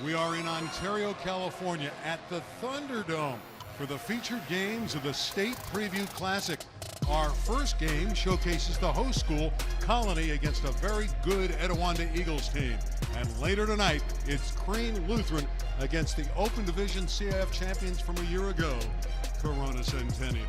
We are in Ontario, California at the Thunderdome for the featured games of the State Preview Classic. Our first game showcases the host school, Colony, against a very good Etiwanda Eagles team. And later tonight, it's Crane Lutheran against the Open Division CIF champions from a year ago, Corona Centennial.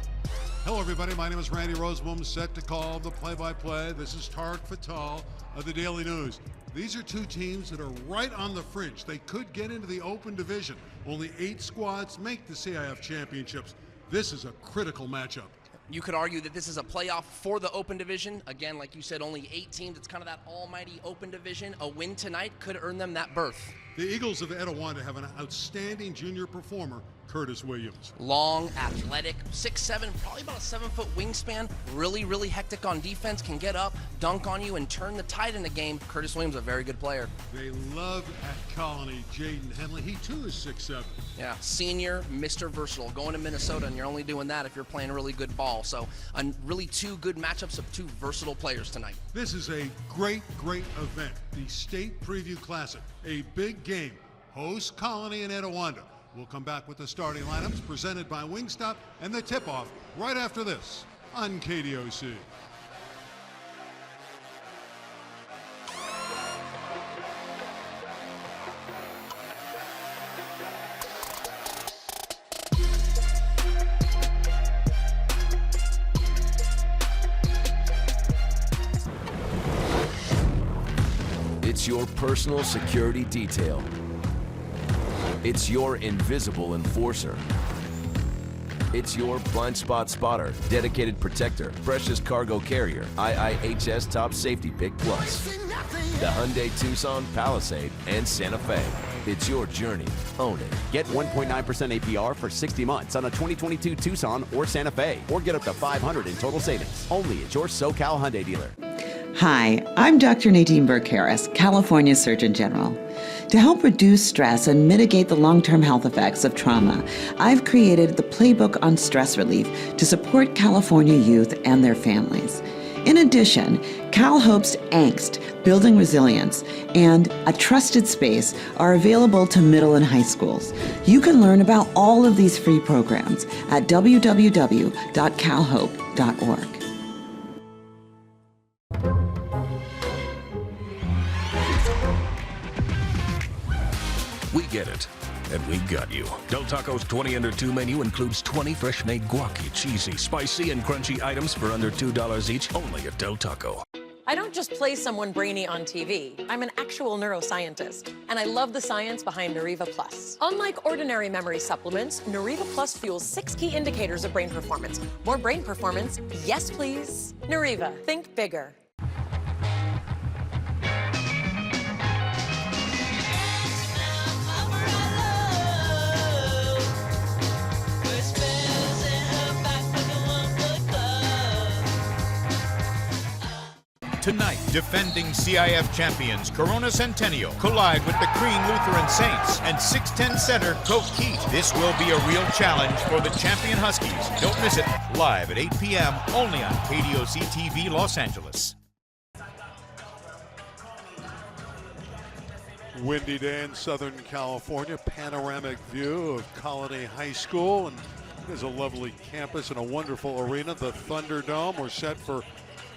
Hello, everybody. My name is Randy Rosenbaum, set to call the play-by-play. This is Tarek Fatal of the Daily News. These are two teams that are right on the fringe. They could get into the Open Division. Only 8 squads make the CIF championships. This is a critical matchup. You could argue that this is a playoff for the Open Division. Again, like you said, only 8 teams. It's kind of that almighty Open Division. A win tonight could earn them that berth. The Eagles of Etiwanda have an outstanding junior performer, Curtis Williams. Long, athletic, 6'7", probably about a 7-foot wingspan. Really, really hectic on defense. Can get up, dunk on you, and turn the tide in the game. Curtis Williams, a very good player. They love at Colony Jaden Henley. He too is 6'7". Yeah, senior, Mr. Versatile. Going to Minnesota, and you're only doing that if you're playing really good ball. So, really 2 good matchups of 2 versatile players tonight. This is a great, great event. The State Preview Classic, a big game. Host Colony and Etiwanda. We'll come back with the starting lineups presented by Wingstop and the tip-off right after this on KDOC. It's your personal security detail. It's your invisible enforcer. It's your blind spot spotter, dedicated protector, precious cargo carrier, IIHS Top Safety Pick Plus. The Hyundai Tucson, Palisade, and Santa Fe. It's your journey. Own it. Get 1.9% APR for 60 months on a 2022 Tucson or Santa Fe, or get up to $500 in total savings. Only at your SoCal Hyundai dealer. Hi, I'm Dr. Nadine Burke-Harris, California Surgeon General. To help reduce stress and mitigate the long-term health effects of trauma, I've created the Playbook on Stress Relief to support California youth and their families. In addition, CalHope's Angst, Building Resilience, and A Trusted Space are available to middle and high schools. You can learn about all of these free programs at www.calhope.org. We get it, and we got you. Del Taco's 20 under 2 menu includes 20 fresh-made guaci, cheesy, spicy, and crunchy items for under $2 each, only at Del Taco. I don't just play someone brainy on TV. I'm an actual neuroscientist, and I love the science behind Nariva Plus. Unlike ordinary memory supplements, Nariva Plus fuels 6 key indicators of brain performance. More brain performance, yes please. Nariva, think bigger. Tonight, defending CIF champions Corona Centennial collide with the Crane Lutheran Saints and 6'10" center Coke Keat. This will be a real challenge for the champion Huskies. Don't miss it, live at 8 p.m. only on KDOC TV Los Angeles. Windy day in Southern California, panoramic view of Colony High School, and there's a lovely campus and a wonderful arena, the Thunderdome. We're set for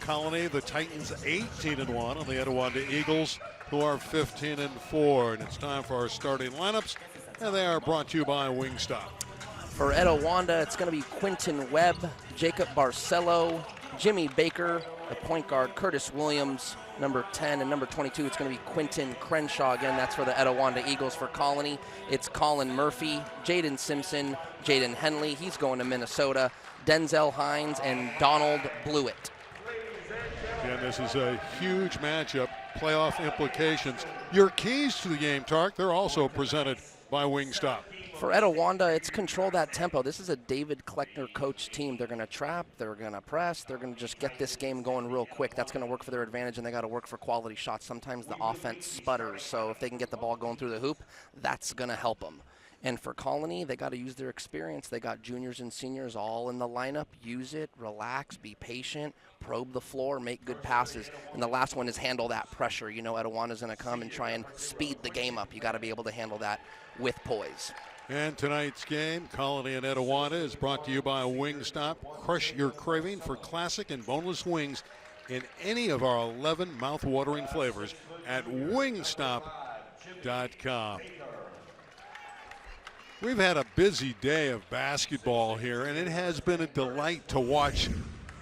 Colony, the Titans 18-1, and the Etiwanda Eagles, who are 15-4. And it's time for our starting lineups, and they are brought to you by Wingstop. For Etiwanda, it's going to be Quentin Webb, Jacob Barcelo, Jimmy Baker, the point guard, Curtis Williams, number 10, and number 22, it's going to be Quentin Crenshaw. Again, that's for the Etiwanda Eagles. For Colony, it's Colin Murphy, Jaden Simpson, Jaden Henley, he's going to Minnesota, Denzel Hines, and Donald Blewett. And this is a huge matchup, playoff implications. Your keys to the game, Tark, they're also presented by Wingstop. For Etiwanda, it's control that tempo. This is a David Kleckner coach team. They're going to trap, they're going to press, they're going to just get this game going real quick. That's going to work for their advantage, and they got to work for quality shots. Sometimes the offense sputters, so if they can get the ball going through the hoop, that's going to help them. And for Colony, they got to use their experience. They got juniors and seniors all in the lineup. Use it, relax, be patient, probe the floor, make good passes. And the last one is handle that pressure. You know Etiwanda's going to come and try and speed the game up. You got to be able to handle that with poise. And tonight's game, Colony and Etiwanda, is brought to you by Wingstop. Crush your craving for classic and boneless wings in any of our 11 mouth-watering flavors at wingstop.com. We've had a busy day of basketball here, and it has been a delight to watch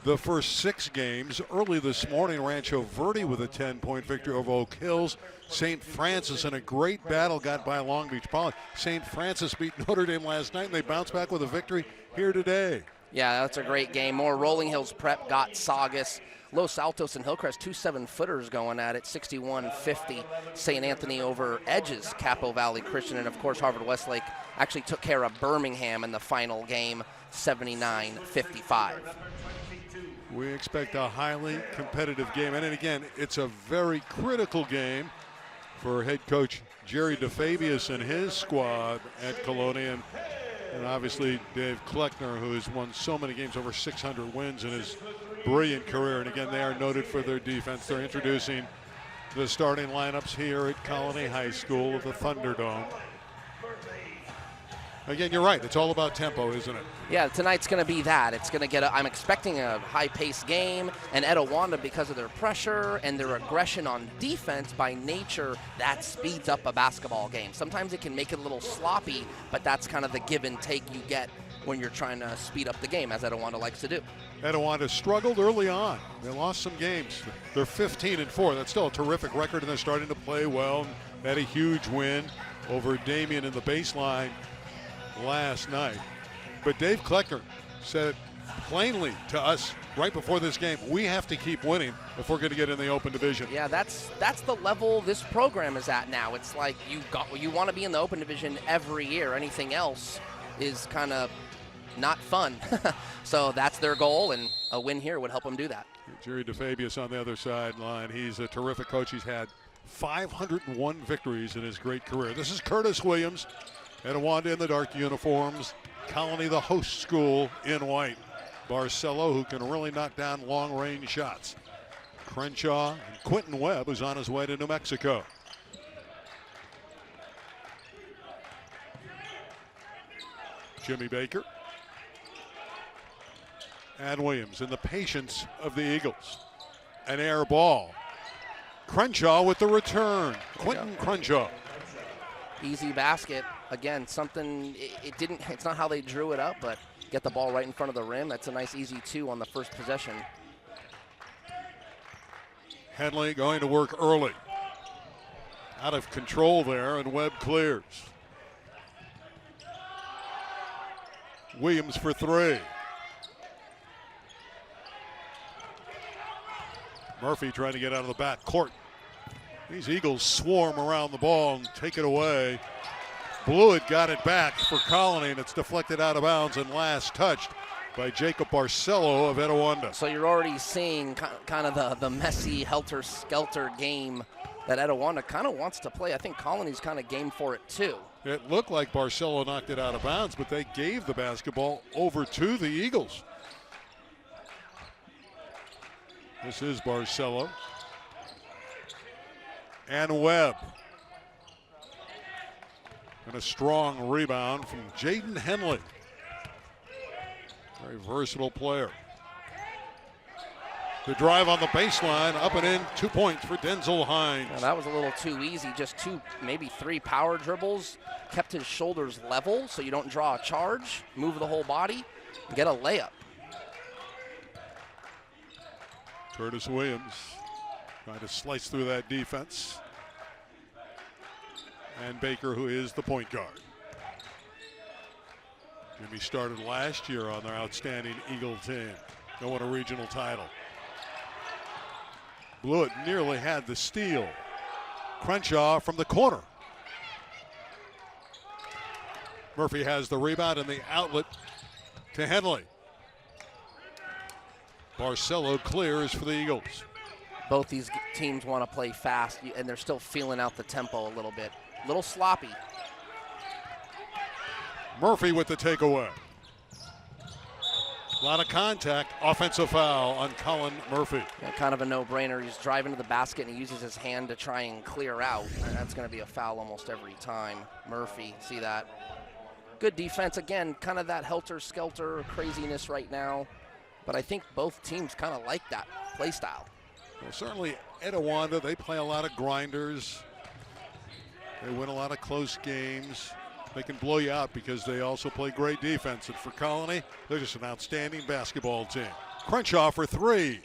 the first 6 games. Early this morning, Rancho Verde with a 10-point victory over Oak Hills. St. Francis in a great battle got by Long Beach Poly. St. Francis beat Notre Dame last night, and they bounced back with a victory here today. Yeah, that's a great game. More Rolling Hills Prep got Saugus. Los Altos and Hillcrest, 2 7-footers going at it, 61-50. St. Anthony over Edges, Capo Valley Christian, and of course Harvard Westlake actually took care of Birmingham in the final game, 79-55. We expect a highly competitive game, and again, it's a very critical game for head coach Jerry DeFabius and his squad at Colonial. And obviously Dave Kleckner, who has won so many games, over 600 wins in his brilliant career. And again, they are noted for their defense. They're introducing the starting lineups here at Colony High School of the Thunderdome. Again, you're right. It's all about tempo, isn't it? Yeah, tonight's going to be that. It's going to get I'm expecting a high-paced game, and Etiwanda, because of their pressure and their aggression on defense, by nature, that speeds up a basketball game. Sometimes it can make it a little sloppy, but that's kind of the give and take you get when you're trying to speed up the game, as Etiwanda likes to do. Etiwanda struggled early on. They lost some games. They're 15-4. That's still a terrific record, and they're starting to play well. They had a huge win over Damien in the baseline last night. But Dave Kleckner said it plainly to us right before this game: we have to keep winning if we're going to get in the open division. Yeah, that's the level this program is at now. It's like you want to be in the open division every year. Anything else is kind of not fun. So that's their goal, and a win here would help them do that. Jerry DeFabius on the other sideline. He's a terrific coach. He's had 501 victories in his great career. This is Curtis Williams. Etiwanda in the dark uniforms. Colony, the host school, in white. Barcelo, who can really knock down long-range shots. Crenshaw and Quentin Webb, who's on his way to New Mexico. Jimmy Baker. And Williams in the patience of the Eagles. An air ball. Crenshaw with the return. Quentin Crenshaw. Easy basket. Again, something it's not how they drew it up, but get the ball right in front of the rim. That's a nice easy 2 on the first possession. Henley going to work early. Out of control there, and Webb clears. Williams for 3. Murphy trying to get out of the back court. These Eagles swarm around the ball and take it away. Blewett got it back for Colony, and it's deflected out of bounds and last touched by Jacob Barcelo of Etiwanda. So you're already seeing kind of the messy helter-skelter game that Etiwanda kind of wants to play. I think Colony's kind of game for it too. It looked like Barcelo knocked it out of bounds, but they gave the basketball over to the Eagles. This is Barcelo. And Webb. And a strong rebound from Jaden Henley. Very versatile player. The drive on the baseline, up and in, 2 points for Denzel Hines. Well, that was a little too easy. Just 2, maybe 3 power dribbles. Kept his shoulders level so you don't draw a charge. Move the whole body and get a layup. Curtis Williams trying to slice through that defense. And Baker, who is the point guard. Jimmy started last year on their outstanding Eagle team. They won a regional title. Blewett nearly had the steal. Crenshaw from the corner. Murphy has the rebound and the outlet to Henley. Barcelo clears for the Eagles. Both these teams want to play fast, and they're still feeling out the tempo a little bit. A little sloppy. Murphy with the takeaway. A lot of contact, offensive foul on Colin Murphy. Yeah, kind of a no-brainer. He's driving to the basket and he uses his hand to try and clear out. That's going to be a foul almost every time. Murphy, see that? Good defense. Again, kind of that helter-skelter craziness right now. But I think both teams kind of like that play style. Well, certainly Etiwanda, they play a lot of grinders. They win a lot of close games. They can blow you out because they also play great defense. And for Colony, they're just an outstanding basketball team. Crenshaw for three.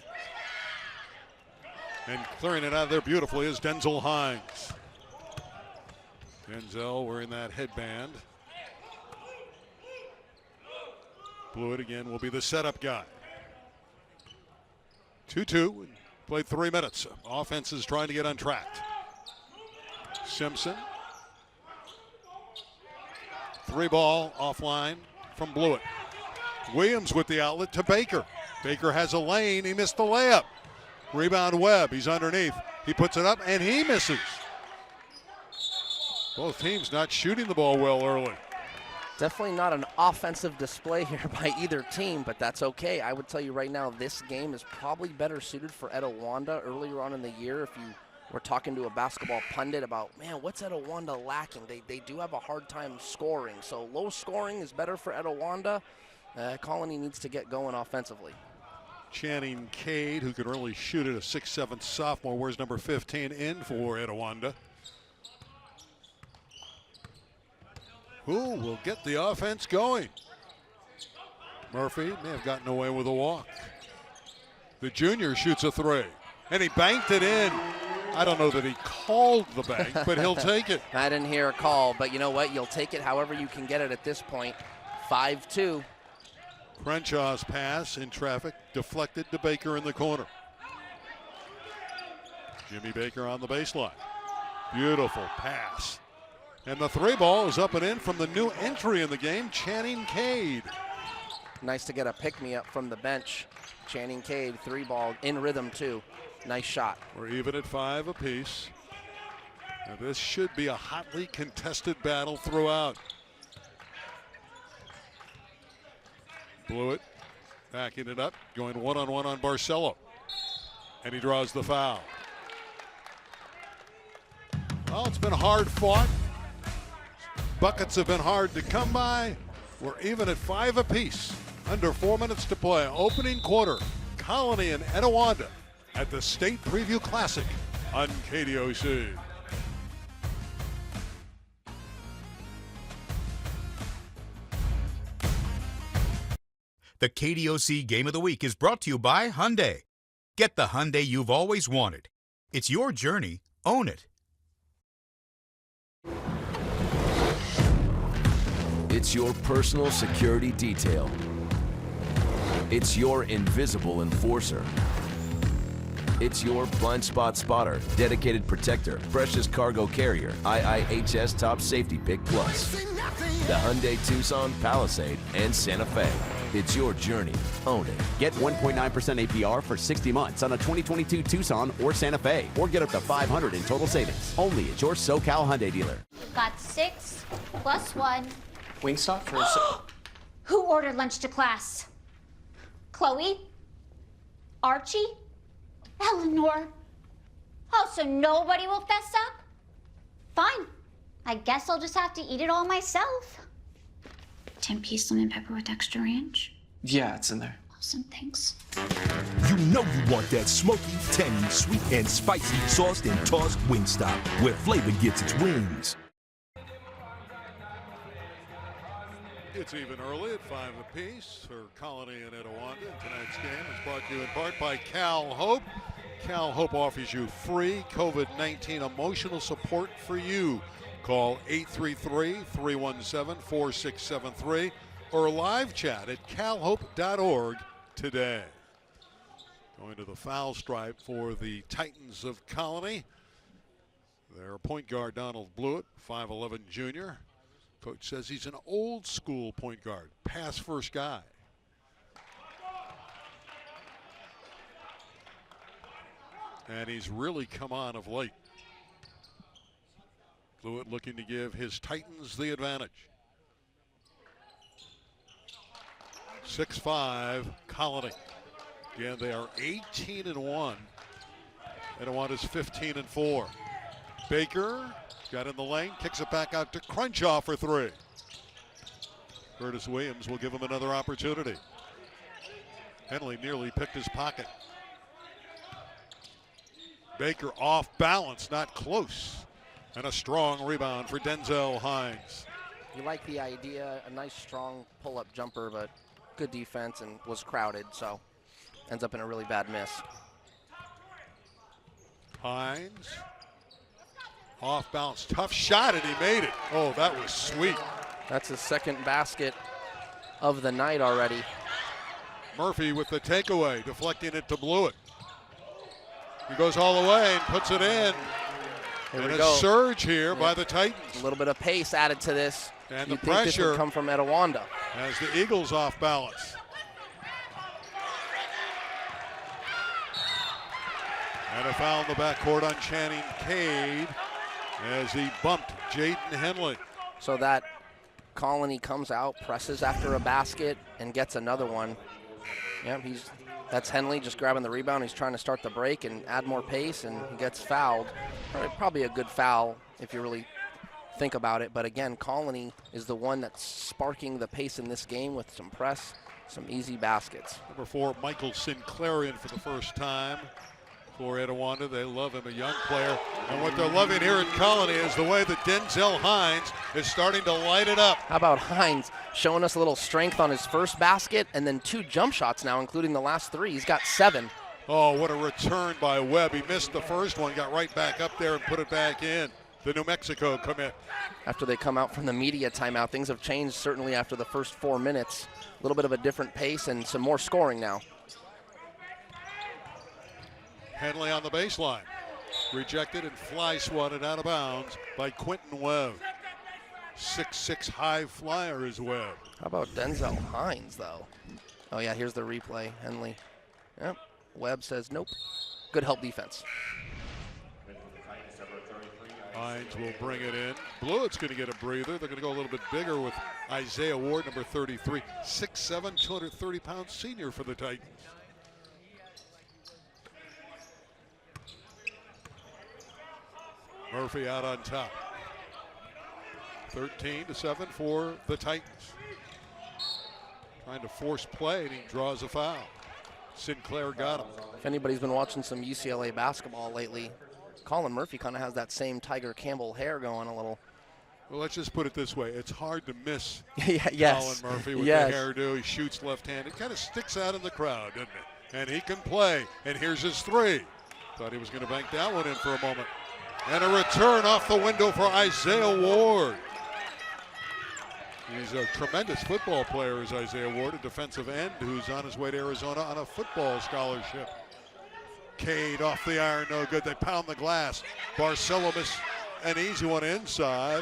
And clearing it out of there beautifully is Denzel Hines. Denzel wearing that headband. Blewett again will be the setup guy. 2-2, played 3 minutes. Offense is trying to get untracked. Simpson. 3-ball offline from Blewett. Williams with the outlet to Baker. Baker has a lane, he missed the layup. Rebound Webb, he's underneath. He puts it up and he misses. Both teams not shooting the ball well early. Definitely not an offensive display here by either team, but that's okay. I would tell you right now, this game is probably better suited for Etiwanda earlier on in the year. If you were talking to a basketball pundit about, man, what's Etiwanda lacking? They do have a hard time scoring, so low scoring is better for Etiwanda. Colony needs to get going offensively. Channing Cade, who can really shoot it, a 6'7" sophomore, wears number 15 in for Etiwanda. Who will get the offense going? Murphy may have gotten away with a walk. The junior shoots a three, and he banked it in. I don't know that he called the bank, but he'll take it. I didn't hear a call, but you know what? You'll take it however you can get it at this point. 5-2. Crenshaw's pass in traffic, deflected to Baker in the corner. Jimmy Baker on the baseline. Beautiful pass. And the 3-ball is up and in from the new entry in the game, Channing Cade. Nice to get a pick-me-up from the bench. Channing Cade, 3-ball, in rhythm too. Nice shot. We're even at 5 apiece. Now this should be a hotly contested battle throughout. Blewett backing it up, going one-on-one on Barcelo. And he draws the foul. Well, it's been hard fought. Buckets have been hard to come by. We're even at 5 apiece. Under 4 minutes to play. Opening quarter. Colony and Etiwanda at the State Preview Classic on KDOC. The KDOC Game of the Week is brought to you by Hyundai. Get the Hyundai you've always wanted. It's your journey. Own it. It's your personal security detail. It's your invisible enforcer. It's your blind spot spotter, dedicated protector, precious cargo carrier, IIHS Top Safety Pick Plus. The Hyundai Tucson, Palisade, and Santa Fe. It's your journey. Own it. Get 1.9% APR for 60 months on a 2022 Tucson or Santa Fe, or get up to $500 in total savings. Only at your SoCal Hyundai dealer. Got 6 plus 1. Wingstop for Who ordered lunch to class? Chloe? Archie? Eleanor? Oh, so nobody will fess up? Fine. I guess I'll just have to eat it all myself. 10-piece lemon pepper with extra ranch? Yeah, it's in there. Awesome, thanks. You know you want that smoky, tangy, sweet, and spicy sauced and tossed Wingstop, where flavor gets its wings. It's even early at 5 apiece for Colony and Etiwanda. Tonight's game is brought to you in part by Cal Hope. Cal Hope offers you free COVID-19 emotional support for you. Call 833-317-4673 or live chat at calhope.org today. Going to the foul stripe for the Titans of Colony. Their point guard, Donald Blewett, 5'11" junior. Coach says he's an old school point guard, pass first guy. And he's really come on of late. Blewett looking to give his Titans the advantage. 6-5 Colony. Again, they are 18-1. Etiwanda's 15-4. Baker got in the lane, kicks it back out to Crenshaw for three. Curtis Williams will give him another opportunity. Henley nearly picked his pocket. Baker off balance, not close. And a strong rebound for Denzel Hines. You like the idea, a nice strong pull-up jumper, but good defense and was crowded, so ends up in a really bad miss. Hines, off balance, tough shot, and he made it. Oh, that was sweet. That's his second basket of the night already. Murphy with the takeaway, deflecting it to Blewett. He goes all the way and puts it in. And a surge here by the Titans. A little bit of pace added to this. And You'd the think this pressure would come from Etiwanda. as the Eagles off balance. And a foul in the backcourt on Channing Cade as he bumped Jaden Henley. So that Colony comes out, presses after a basket, and gets another one. Yeah, that's Henley just grabbing the rebound. He's trying to start the break and add more pace, and he gets fouled. Probably a good foul if you really think about it. But again, Colony is the one that's sparking the pace in this game with some press, some easy baskets. Number 4, Michael Sinclair in for the first time for Etiwanda. They love him, a young player. And what they're loving here in Colony is the way that Denzel Hines is starting to light it up. How about Hines showing us a little strength on his first basket and then 2 jump shots now, including the last 3. He's got 7. Oh, what a return by Webb. He missed the first one, got right back up there and put it back in. The New Mexico commit. After they come out from the media timeout, things have changed certainly after the first 4 minutes. A little bit of a different pace and some more scoring now. Henley on the baseline. Rejected and fly swatted out of bounds by Quentin Webb. 6'6" high flyer is Webb. How about Denzel Hines, though? Oh, yeah, here's the replay. Henley. Yep. Webb says nope. Good help defense. Hines will bring it in. Blewett's going to get a breather. They're going to go a little bit bigger with Isaiah Ward, number 33. 6'7", 230-pound senior for the Titans. Murphy out on top. 13-7 for the Titans. Trying to force play, and he draws a foul. Sinclair got him. If anybody's been watching some UCLA basketball lately, Colin Murphy kind of has that same Tiger Campbell hair going a little. Well, let's just put it this way. It's hard to miss Yes. Colin Murphy with Yes. the hairdo. He shoots left-handed. It kind of sticks out in the crowd, doesn't it? And he can play. And here's his 3. Thought he was going to bank that one in for a moment. And a return off the window for Isaiah Ward. He's a tremendous football player, is Isaiah Ward, a defensive end who's on his way to Arizona on a football scholarship. Cade off the iron, no good. They pound the glass. Barcelo missed an easy one inside.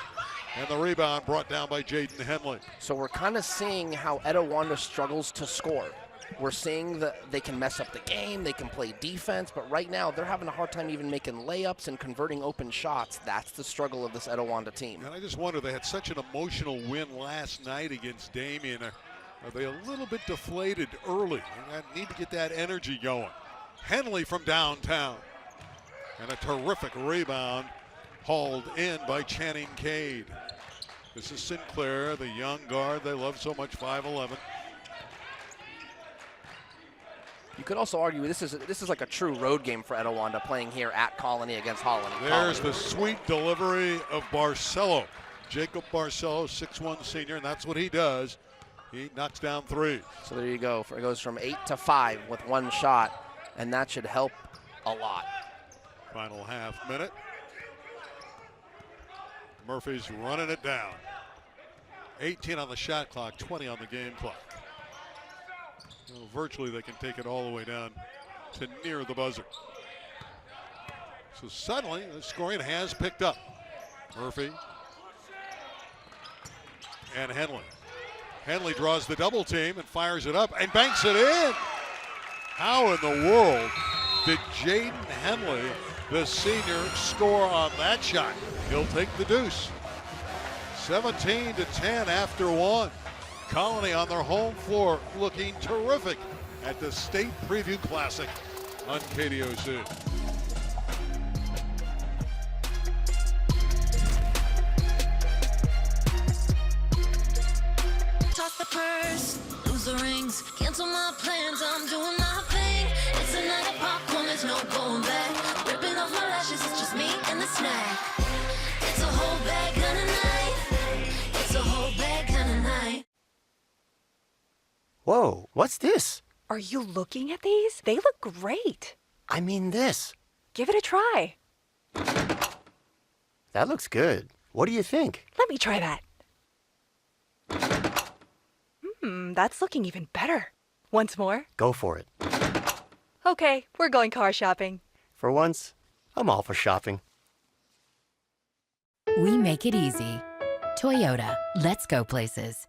And the rebound brought down by Jaden Henley. So we're kind of seeing how Etiwanda struggles to score. We're seeing that they can mess up the game, they can play defense, but right now they're having a hard time even making layups and converting open shots. That's the struggle of this Etiwanda team. And I just wonder, they had such an emotional win last night against Damien. Are they a little bit deflated early? They need to get that energy going. Henley from downtown. And a terrific rebound hauled in by Channing Cade. This is Sinclair, the young guard they love so much, 5'11". You could also argue this is like a true road game for Etiwanda, playing here at Colony against Holland. There's the sweet delivery of Barcelo. Jacob Barcelo, 6'1" senior, and that's what he does. He knocks down 3. So there you go. It goes from 8 to 5 with 1 shot, and that should help a lot. Final half minute. Murphy's running it down. 18 on the shot clock, 20 on the game clock. Well, virtually they can take it all the way down to near the buzzer. So suddenly the scoring has picked up. Murphy and Henley. Henley draws the double team and fires it up and banks it in. How in the world did Jaden Henley, the senior, score on that shot? He'll take the deuce. 17-10 after 1. Colony on their home floor looking terrific at the State Preview Classic on KDOC. Toss the purse, lose the rings, cancel my plans, I'm doing my thing. It's a night of popcorn, there's no going back. Ripping off my lashes, it's just me and the snack. It's a whole bag kind of night. It's a whole bag kind of night. Whoa, what's this? Are you looking at these? They look great. I mean this. Give it a try. That looks good. What do you think? Let me try that. That's looking even better. Once more? Go for it. Okay, we're going car shopping. For once, I'm all for shopping. We make it easy. Toyota, let's go places.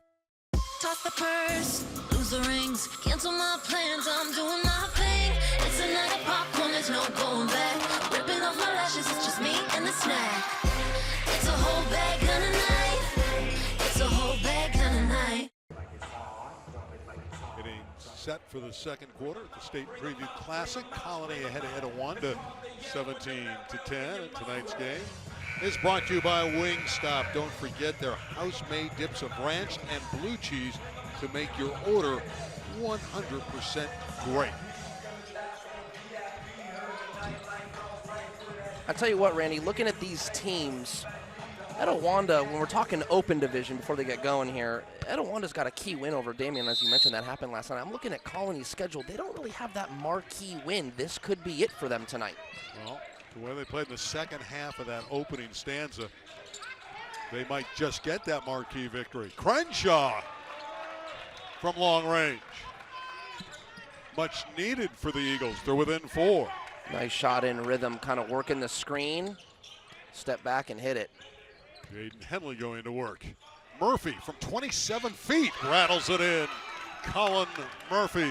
Toss the purse, lose the rings, cancel my plans, I'm doing my thing. It's a night of popcorn, there's no going back. Ripping off my lashes, it's just me and the snack. It's a whole bag kind of night. It's a whole bag kind of night. Getting set for the second quarter at the State Preview Classic. Colony ahead of Etiwanda, 17-10 in tonight's game. Is brought to you by Wingstop. Don't forget their house-made dips of ranch and blue cheese to make your order 100% great. I tell you what, Randy, looking at these teams, Etwanda, when we're talking open division before they get going here, Etiwanda's got a key win over Damien, as you mentioned, that happened last night. I'm looking at Colony's schedule. They don't really have that marquee win. This could be it for them tonight. Well, the way they played in the second half of that opening stanza, they might just get that marquee victory. Crenshaw from long range. Much needed for the Eagles. They're within 4. Nice shot in rhythm, kind of working the screen. Step back and hit it. Jaden Henley going to work. Murphy from 27 feet rattles it in. Colin Murphy.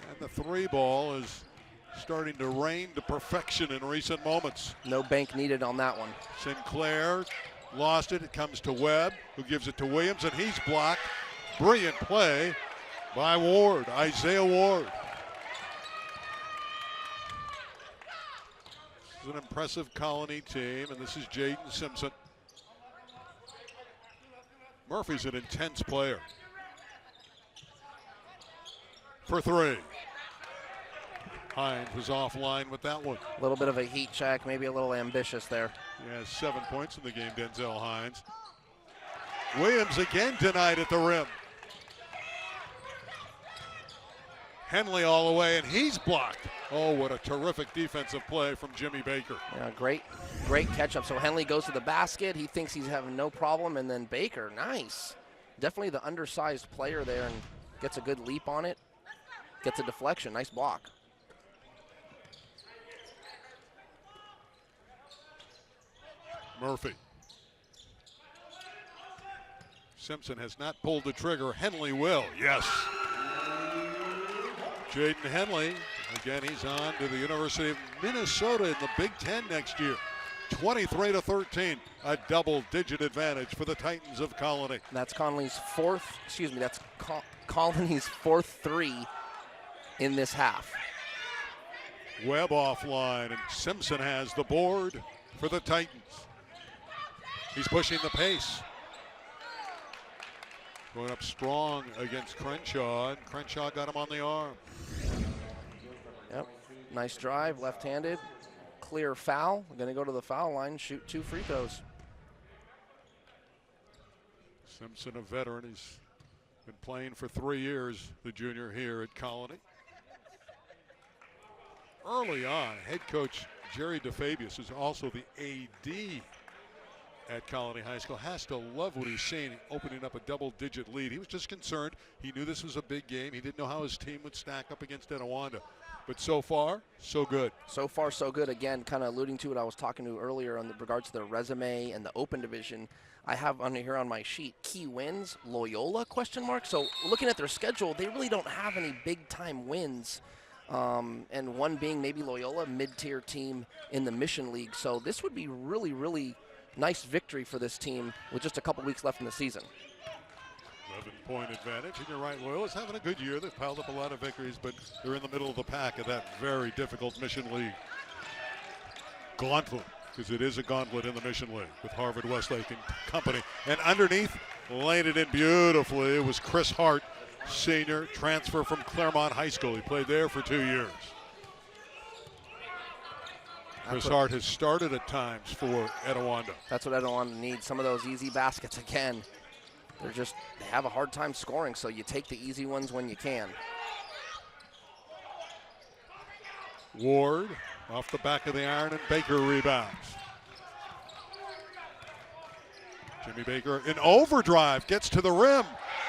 And the 3 ball is starting to reign to perfection in recent moments. No bank needed on that one. Sinclair lost it. It comes to Webb, who gives it to Williams, and he's blocked. Brilliant play by Ward, Isaiah Ward. This is an impressive Colony team, and this is Jaden Simpson. Murphy's an intense player. For 3. Hines was offline with that one. A little bit of a heat check, maybe a little ambitious there. He has 7 points in the game, Denzel Hines. Williams again denied at the rim. Henley all the way, and he's blocked. Oh, what a terrific defensive play from Jimmy Baker. Yeah, great catch up. So Henley goes to the basket. He thinks he's having no problem, and then Baker, nice. Definitely the undersized player there, and gets a good leap on it. Gets a deflection, nice block. Murphy. Simpson has not pulled the trigger. Henley will, yes. Jaden Henley, again, he's on to the University of Minnesota in the Big Ten next year. 23-13, a double-digit advantage for the Titans of Colony. That's Colony's fourth 3 in this half. Webb offline, and Simpson has the board for the Titans. He's pushing the pace. Going up strong against Crenshaw, and Crenshaw got him on the arm. Yep, nice drive, left-handed. Clear foul. We're going to go to the foul line, shoot 2 free throws. Simpson, a veteran, he's been playing for 3 years, the junior here at Colony. Early on, head coach Jerry DeFabius, who's also the AD at Colony High School, has to love what he's seeing, opening up a double-digit lead. He was just concerned. He knew this was a big game. He didn't know how his team would stack up against Etiwanda. But so far, so good. So far, so good. Again, kind of alluding to what I was talking to earlier in regards to their resume and the open division. I have on here on my sheet, key wins, Loyola, ? So looking at their schedule, they really don't have any big-time wins. And one being maybe Loyola, mid-tier team in the Mission League. So this would be really, really nice victory for this team with just a couple weeks left in the season. 11-point advantage, and you're right, Loyal is having a good year. They've piled up a lot of victories, but they're in the middle of the pack of that very difficult Mission League gauntlet, because it is a gauntlet in the Mission League with Harvard, Westlake, and company. And underneath, laying it in beautifully, it was Chris Hart, senior, transfer from Claremont High School. He played there for 2 years. Chris Hart has started at times for Etiwanda. That's what Etwanda needs, some of those easy baskets again. They have a hard time scoring, so you take the easy ones when you can. Ward off the back of the iron, and Baker rebounds. Jimmy Baker in overdrive, gets to the rim.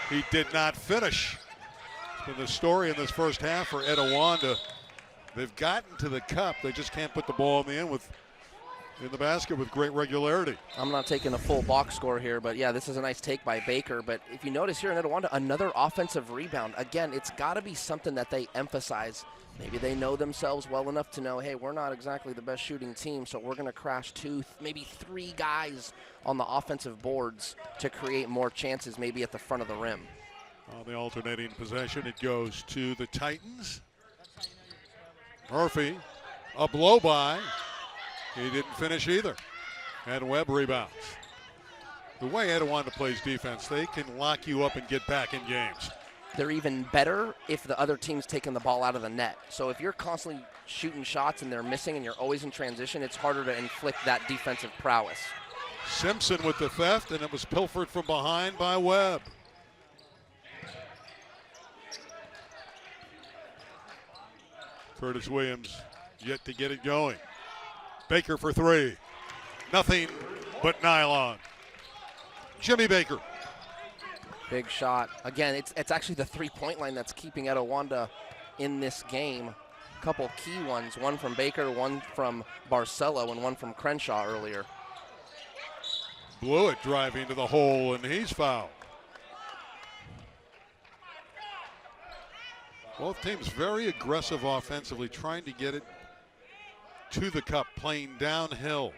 He did not finish. It's been the story in this first half for Etiwanda. They've gotten to the cup. They just can't put the ball in the basket with great regularity. I'm not taking a full box score here, but yeah, this is a nice take by Baker. But if you notice here in Etwanda, another offensive rebound. Again, it's got to be something that they emphasize. Maybe they know themselves well enough to know, hey, we're not exactly the best shooting team, so we're going to crash 2, maybe 3 guys on the offensive boards to create more chances maybe at the front of the rim. On the alternating possession, it goes to the Titans. Murphy, a blow by. He didn't finish either. And Webb rebounds. The way Etiwanda plays defense, they can lock you up and get back in games. They're even better if the other team's taking the ball out of the net. So if you're constantly shooting shots and they're missing and you're always in transition, it's harder to inflict that defensive prowess. Simpson with the theft, and it was pilfered from behind by Webb. Curtis Williams yet to get it going. Baker for 3. Nothing but nylon. Jimmy Baker. Big shot. Again, it's actually the three-point line that's keeping Etiwanda in this game. A couple key ones, one from Baker, one from Barcelo, and one from Crenshaw earlier. Blewett driving to the hole, and he's fouled. Both teams very aggressive offensively, trying to get it to the cup, playing downhill.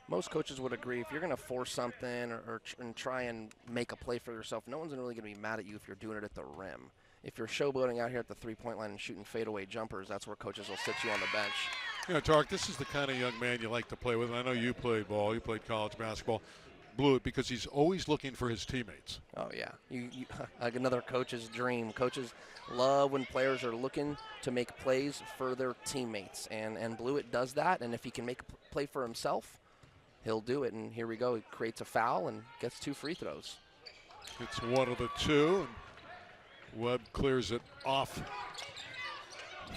Most coaches would agree if you're going to force something and try and make a play for yourself, no one's really going to be mad at you if you're doing it at the rim. If you're showboating out here at the three-point line and shooting fadeaway jumpers, that's where coaches will sit you on the bench. You know, Tark, this is the kind of young man you like to play with. I know you played ball, you played college basketball. Blewett, because he's always looking for his teammates. Oh, yeah. Like another coach's dream. Coaches love when players are looking to make plays for their teammates, and Blewett does that, and if he can make a play for himself, he'll do it, and here we go. He creates a foul and gets 2 free throws. It's one of the 2, and Webb clears it off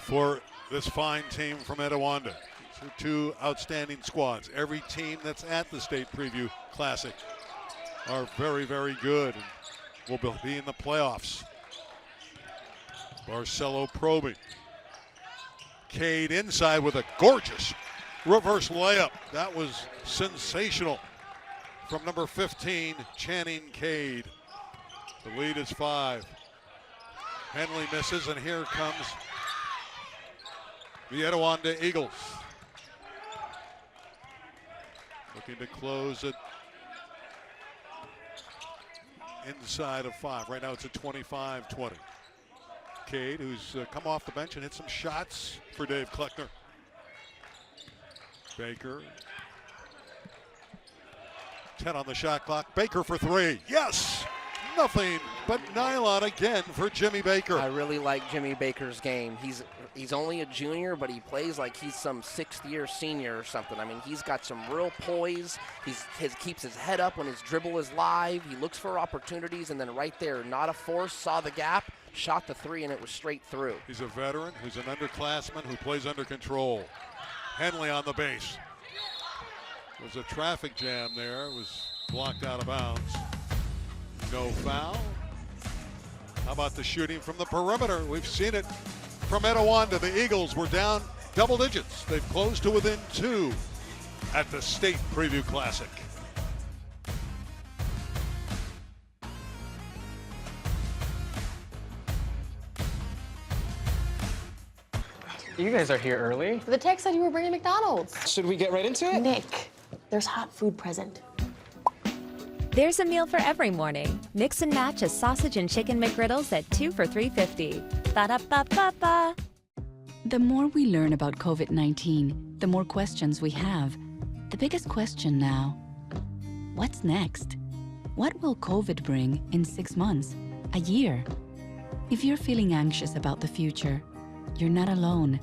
for this fine team from Etiwanda. These are 2 outstanding squads. Every team that's at the State Preview Classic are very, very good and will be in the playoffs. Barcelo probing. Cade inside with a gorgeous reverse layup. That was sensational from number 15, Channing Cade. The lead is 5. Henley misses, and here comes the Etiwanda Eagles. Looking to close it inside of 5. Right now it's a 25-20. Cade, who's come off the bench and hit some shots for Dave Kleckner. Baker. 10 on the shot clock. Baker for 3. Yes! Nothing but nylon again for Jimmy Baker. I really like Jimmy Baker's game. He's only a junior, but he plays like he's some 6th-year senior or something. I mean, he's got some real poise. He keeps his head up when his dribble is live. He looks for opportunities, and then right there, not a force, saw the gap, shot the 3, and it was straight through. He's a veteran who's an underclassman who plays under control. Henley on the base. There was a traffic jam there. It was blocked out of bounds. No foul. How about the shooting from the perimeter? We've seen it from Etiwanda. The Eagles were down double digits. They've closed to within 2 at the State Preview Classic. You guys are here early. The text said you were bringing McDonald's. Should we get right into it? Nick, there's hot food present. There's a meal for every morning. Mix and match a sausage and chicken McGriddles at 2 for $3.50. Ba-da-ba-ba-ba. The more we learn about COVID-19, the more questions we have. The biggest question now, what's next? What will COVID bring in 6 months, a year? If you're feeling anxious about the future, you're not alone.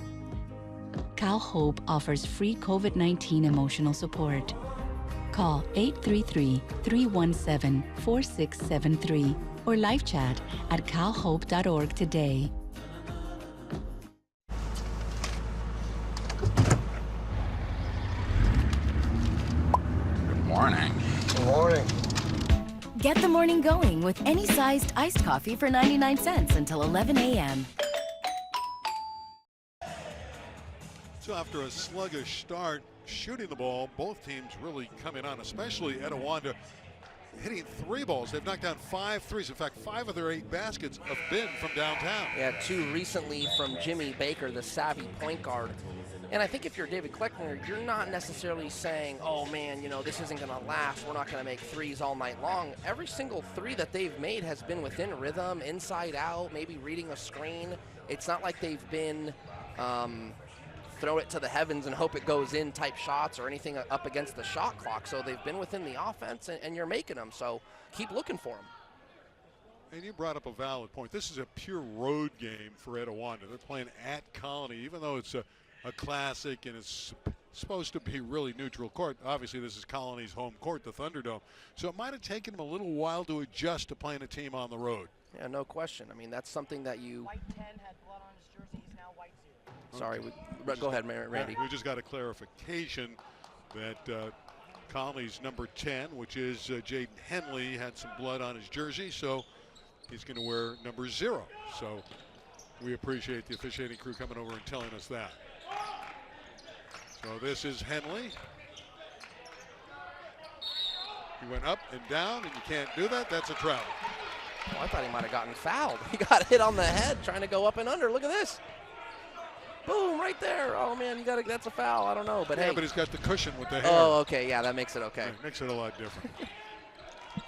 Cal Hope offers free COVID-19 emotional support. Call 833-317-4673 or live chat at calhope.org today. Good morning. Good morning. Get the morning going with any sized iced coffee for 99 cents until 11 a.m. So after a sluggish start shooting the ball, both teams really coming on, especially Etiwanda hitting 3 balls. They've knocked down 5 threes. In fact, 5 of their 8 baskets have been from downtown. Yeah, 2 recently from Jimmy Baker, the savvy point guard. And I think if you're David Kleckner, you're not necessarily saying, oh man, you know, this isn't going to last. We're not going to make threes all night long. Every single 3 that they've made has been within rhythm, inside out, maybe reading a screen. It's not like they've been throw it to the heavens and hope it goes in type shots or anything up against the shot clock. So they've been within the offense, and you're making them. So keep looking for them. And you brought up a valid point. This is a pure road game for Etiwanda. They're playing at Colony, even though it's a classic and it's supposed to be really neutral court. Obviously, this is Colony's home court, the Thunderdome. So it might have taken them a little while to adjust to playing a team on the road. Yeah, no question. I mean, that's something that you... White 10 had blood on his jersey. He's now white 0. Sorry, go ahead, Randy. We just got a clarification that Colony's number 10, which is Jaden Henley, had some blood on his jersey, so he's going to wear number 0. So we appreciate the officiating crew coming over and telling us that. So this is Henley. He went up and down, and you can't do that. That's a travel. Oh, I thought he might have gotten fouled. He got hit on the head trying to go up and under. Look at this. Boom, right there. Oh, man, that's a foul. I don't know, but yeah, hey. but he's got the cushion with the hair. Oh, okay, yeah, that makes it okay. It makes it a lot different.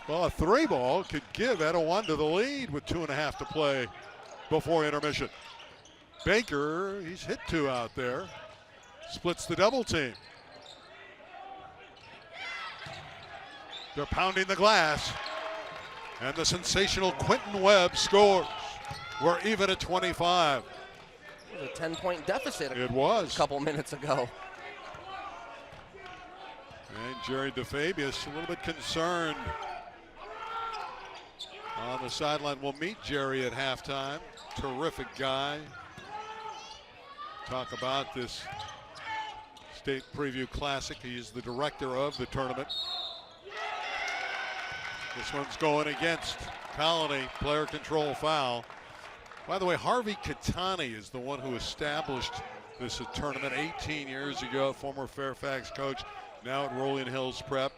Well, a 3 ball could give Etiwanda the lead with 2.5 to play before intermission. Baker, he's hit 2 out there. Splits the double team. They're pounding the glass. And the sensational Quentin Webb scores. We're even at 25. It was a 10-point deficit It was a couple minutes ago. And Jerry DeFabius a little bit concerned on the sideline. We'll meet Jerry at halftime. Terrific guy. Talk about this State Preview Classic. He is the director of the tournament. This one's going against Colony. Player control foul. By the way, Harvey Katani is the one who established this tournament 18 years ago. Former Fairfax coach, now at Rolling Hills Prep.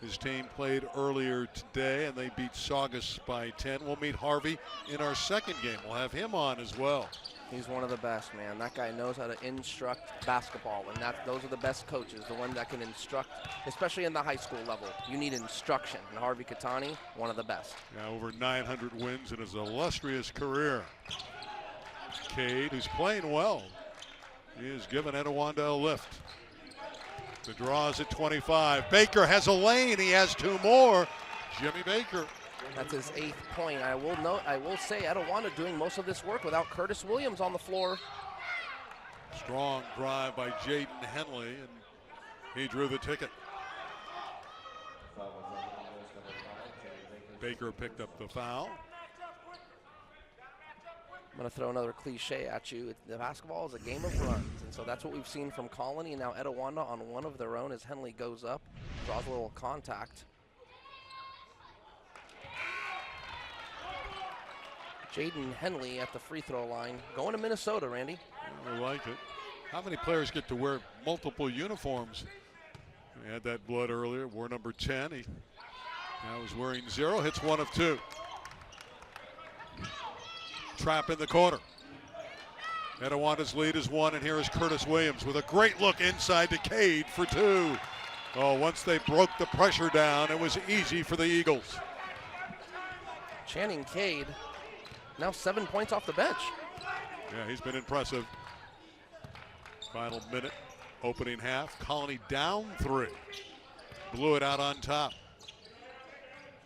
His team played earlier today, and they beat Saugus by 10. We'll meet Harvey in our second game. We'll have him on as well. He's one of the best, man. That guy knows how to instruct basketball, and those are the best coaches, the one that can instruct, especially in the high school level. You need instruction, and Harvey Katani, one of the best. Yeah, over 900 wins in his illustrious career. Cade, who's playing well, he has given Etiwanda a lift. The draw is at 25. Baker has a lane. He has 2 more. Jimmy Baker. That's his 8th point. I will say Etiwanda doing most of this work without Curtis Williams on the floor. Strong drive by Jaden Henley, and he drew the ticket. Baker picked up the foul. I'm going to throw another cliche at you. The basketball is a game of runs, and so that's what we've seen from Colony, and now Etiwanda on one of their own as Henley goes up, draws a little contact. Jaden Henley at the free throw line, going to Minnesota, Randy. I like it. How many players get to wear multiple uniforms? He had that blood earlier, wore number 10. He now is wearing 0, hits 1 of 2. Trap in the corner. Etiwanda's lead is 1, and here is Curtis Williams with a great look inside to Cade for 2. Oh, once they broke the pressure down, it was easy for the Eagles. Channing Cade, now 7 points off the bench. Yeah, he's been impressive. Final minute, opening half. Colony down 3. Blew it out on top.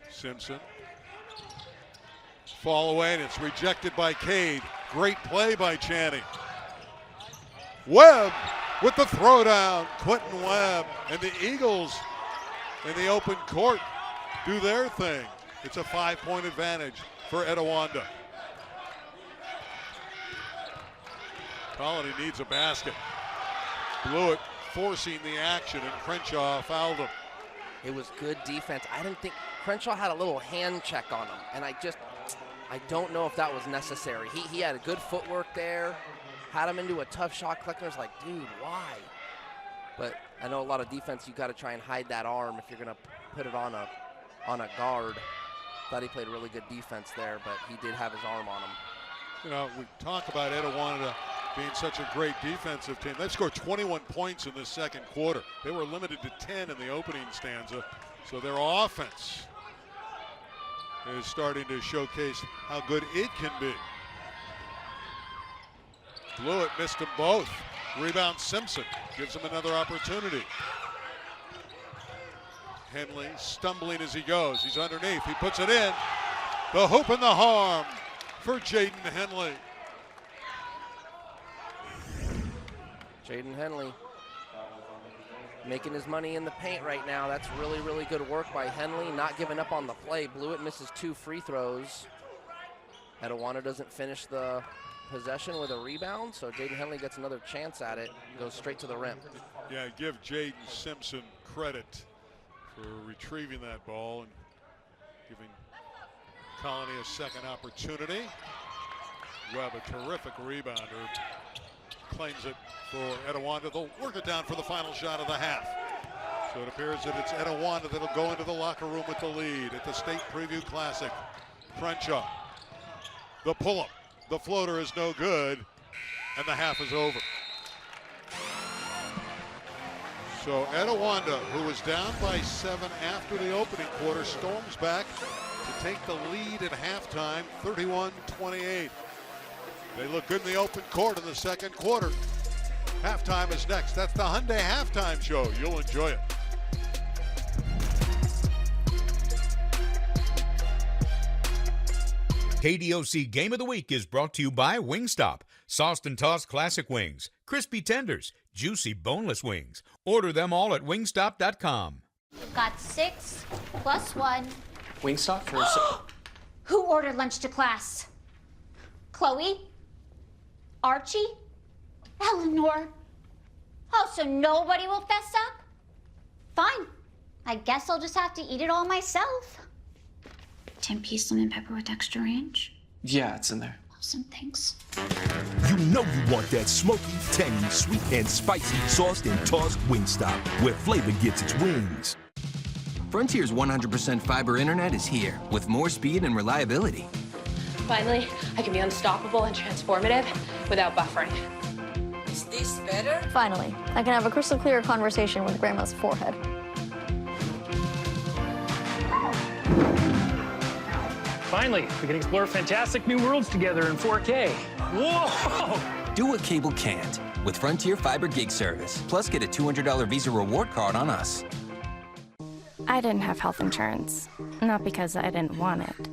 Simpson. Fall away, and it's rejected by Cade. Great play by Channing. Webb with the throwdown. Quentin Webb and the Eagles in the open court do their thing. It's a 5-point advantage for Etiwanda. Colony needs a basket. Blew it, forcing the action, and Crenshaw fouled him. It was good defense. I didn't think Crenshaw had a little hand check on him, and I don't know if that was necessary. He had a good footwork there, had him into a tough shot collector. It's like, dude, why? But I know a lot of defense, you got to try and hide that arm if you're going to put it on a guard. Thought he played really good defense there, but he did have his arm on him. You know, we talk about Etiwanda being such a great defensive team. They scored 21 points in this second quarter. They were limited to 10 in the opening stanza, so their offense is starting to showcase how good it can be. Blew it, missed them both. Rebound Simpson gives him another opportunity. Henley stumbling as he goes. He's underneath. He puts it in. The hoop and the harm for Jaden Henley. Jaden Henley making his money in the paint right now. That's really, really good work by Henley. Not giving up on the play. Blewett misses 2 free throws. Etiwanda doesn't finish the possession with a rebound, so Jaden Henley gets another chance at it. Goes straight to the rim. Yeah, give Jaden Simpson credit for retrieving that ball and giving Colony a second opportunity. Webb, a terrific rebounder, claims it for Etiwanda. They'll work it down for the final shot of the half. So it appears that it's Etiwanda that'll go into the locker room with the lead at the State Preview Classic. Crenshaw, the pull-up, the floater is no good, and the half is over. So Etiwanda, who was down by 7 after the opening quarter, storms back to take the lead at halftime, 31-28. They look good in the open court in the second quarter. Halftime is next. That's the Hyundai Halftime Show. You'll enjoy it. KDOC Game of the Week is brought to you by Wingstop. Sauced and tossed classic wings, crispy tenders, juicy boneless wings. Order them all at wingstop.com. Got 6 plus 1. Wingstop for Who ordered lunch to class? Chloe? Archie? Eleanor? Oh, so nobody will fess up? Fine. I guess I'll just have to eat it all myself. 10-piece lemon pepper with extra ranch? Yeah, it's in there. Awesome, thanks. You know you want that smoky, tangy, sweet, and spicy sauced and tossed Wingstop, where flavor gets its wings. Frontier's 100% fiber internet is here, with more speed and reliability. Finally, I can be unstoppable and transformative without buffering. Is this better? Finally, I can have a crystal clear conversation with Grandma's forehead. Finally, we can explore fantastic new worlds together in 4K. Whoa! Do what cable can't with Frontier Fiber Gig Service. Plus, get a $200 Visa reward card on us. I didn't have health insurance, not because I didn't want it.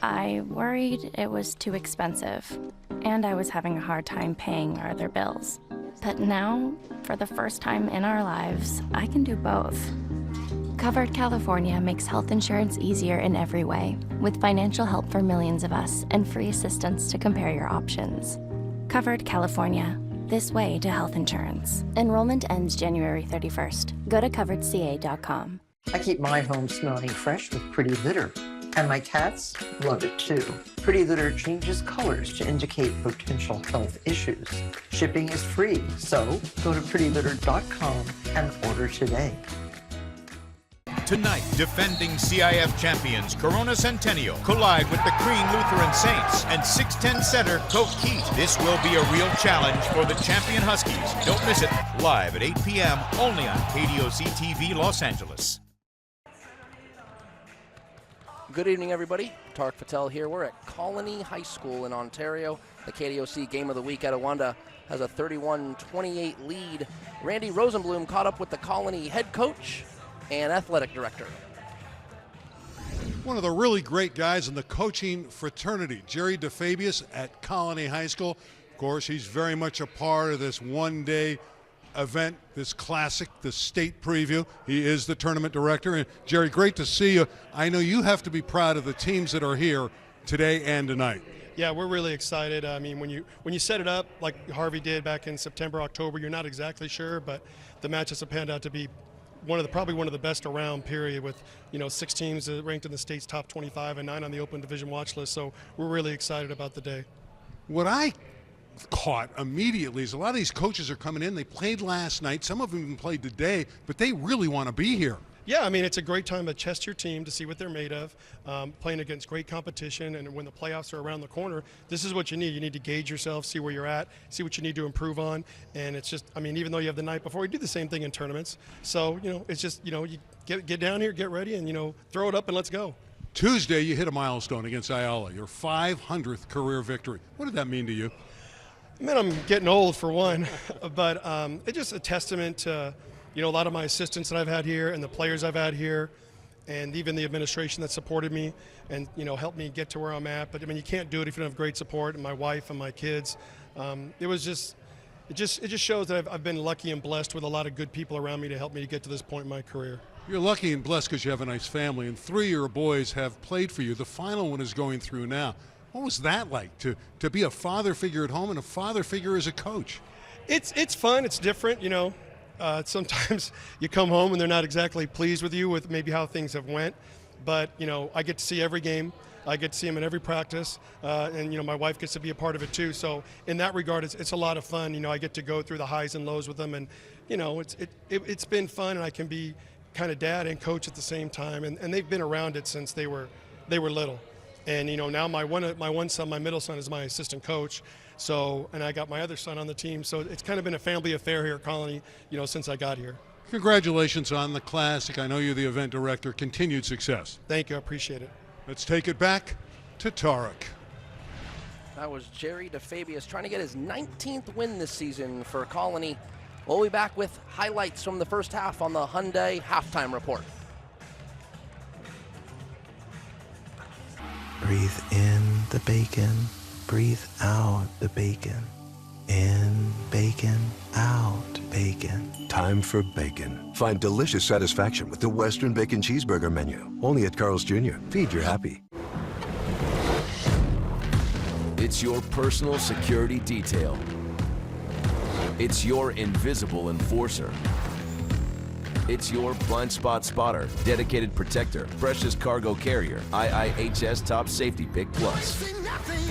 I worried it was too expensive, and I was having a hard time paying our other bills. But now, for the first time in our lives, I can do both. Covered California makes health insurance easier in every way, with financial help for millions of us and free assistance to compare your options. Covered California, this way to health insurance. Enrollment ends January 31st. Go to coveredca.com. I keep my home smelling fresh with Pretty Litter, and my cats love it too. Pretty Litter changes colors to indicate potential health issues. Shipping is free, so go to prettylitter.com and order today. Tonight, defending CIF champions Corona Centennial collide with the Crean Lutheran Saints and 6'10" setter Coach Keith. This will be a real challenge for the champion Huskies. Don't miss it, live at 8 p.m. only on KDOC TV Los Angeles. Good evening, everybody. Tarek Patel here. We're at Colony High School in Ontario. The KDOC Game of the Week. Etiwanda has a 31-28 lead. Randy Rosenblum caught up with the Colony head coach and athletic director. One of the really great guys in the coaching fraternity, Jerry DeFabius at Colony High School. Of course, he's very much a part of this one-day event, this classic, the state preview. He is the tournament director. And Jerry, great to see you. I know you have to be proud of the teams that are here today and tonight. Yeah, we're really excited. I mean, when you set it up like Harvey did back in September, October, you're not exactly sure, but the matches have panned out to be probably one of the best around, period, with 6 teams ranked in the state's top 25 and 9 on the Open Division watch list. So we're really excited about the day. What I caught immediately is a lot of these coaches are coming in. They played last night. Some of them even played today, but they really want to be here. Yeah, I mean, it's a great time to test your team to see what they're made of, playing against great competition, and when the playoffs are around the corner, this is what you need. You need to gauge yourself, see where you're at, see what you need to improve on, and it's just, I mean, even though you have the night before, we do the same thing in tournaments. So, it's just, you get down here, get ready, and, throw it up and let's go. Tuesday, you hit a milestone against Ayala, your 500th career victory. What did that mean to you? Man, I'm getting old for one, but it's just a testament to, a lot of my assistants that I've had here and the players I've had here and even the administration that supported me and, helped me get to where I'm at. But, I mean, you can't do it if you don't have great support, and my wife and my kids. It just shows that I've been lucky and blessed with a lot of good people around me to help me to get to this point in my career. You're lucky and blessed because you have a nice family, and 3 of your boys have played for you. The final one is going through now. What was that like, to be a father figure at home and a father figure as a coach? It's fun. It's different, Sometimes you come home and they're not exactly pleased with you with maybe how things have went. But, I get to see every game. I get to see them in every practice. And, my wife gets to be a part of it too. So in that regard, it's a lot of fun. I get to go through the highs and lows with them. And, it's been fun, and I can be kind of dad and coach at the same time. And they've been around it since they were little. And, now my one son, my middle son, is my assistant coach. So, and I got my other son on the team. So it's kind of been a family affair here at Colony, since I got here. Congratulations on the Classic. I know you're the event director. Continued success. Thank you. I appreciate it. Let's take it back to Tarek. That was Jerry DeFabius trying to get his 19th win this season for Colony. We'll be back with highlights from the first half on the Hyundai halftime report. Breathe in the bacon, breathe out the bacon. In bacon, out bacon. Time for bacon. Find delicious satisfaction with the Western Bacon Cheeseburger menu. Only at Carl's Jr. Feed your happy. It's your personal security detail. It's your invisible enforcer. It's your blind spot spotter, dedicated protector, precious cargo carrier, IIHS Top Safety Pick Plus.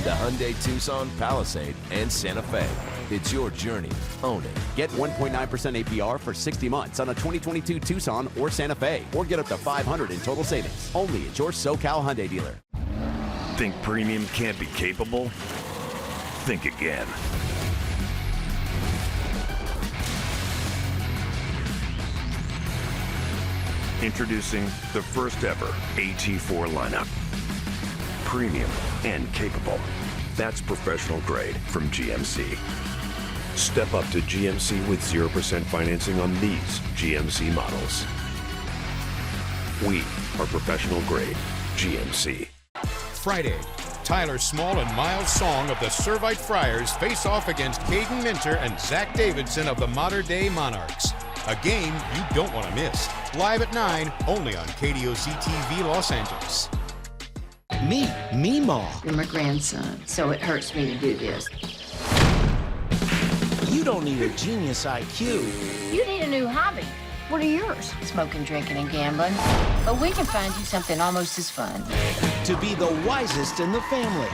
The Hyundai Tucson, Palisade, and Santa Fe. It's your journey. Own it. Get 1.9% APR for 60 months on a 2022 Tucson or Santa Fe, or get up to $500 in total savings. Only at your SoCal Hyundai dealer. Think premium can't be capable? Think again. Introducing the first ever AT4 lineup. Premium and capable. That's professional grade from GMC. Step up to GMC with 0% financing on these GMC models. We are professional grade GMC. Friday, Tyler Small and Miles Song of the Servite Friars face off against Caden Minter and Zach Davidson of the Mater Dei Monarchs. A game you don't want to miss. Live at 9, only on KDOC TV Los Angeles. Me, Meemaw. You're my grandson, so it hurts me to do this. You don't need a genius IQ. You need a new hobby. What are yours? Smoking, drinking, and gambling. But we can find you something almost as fun. To be the wisest in the family.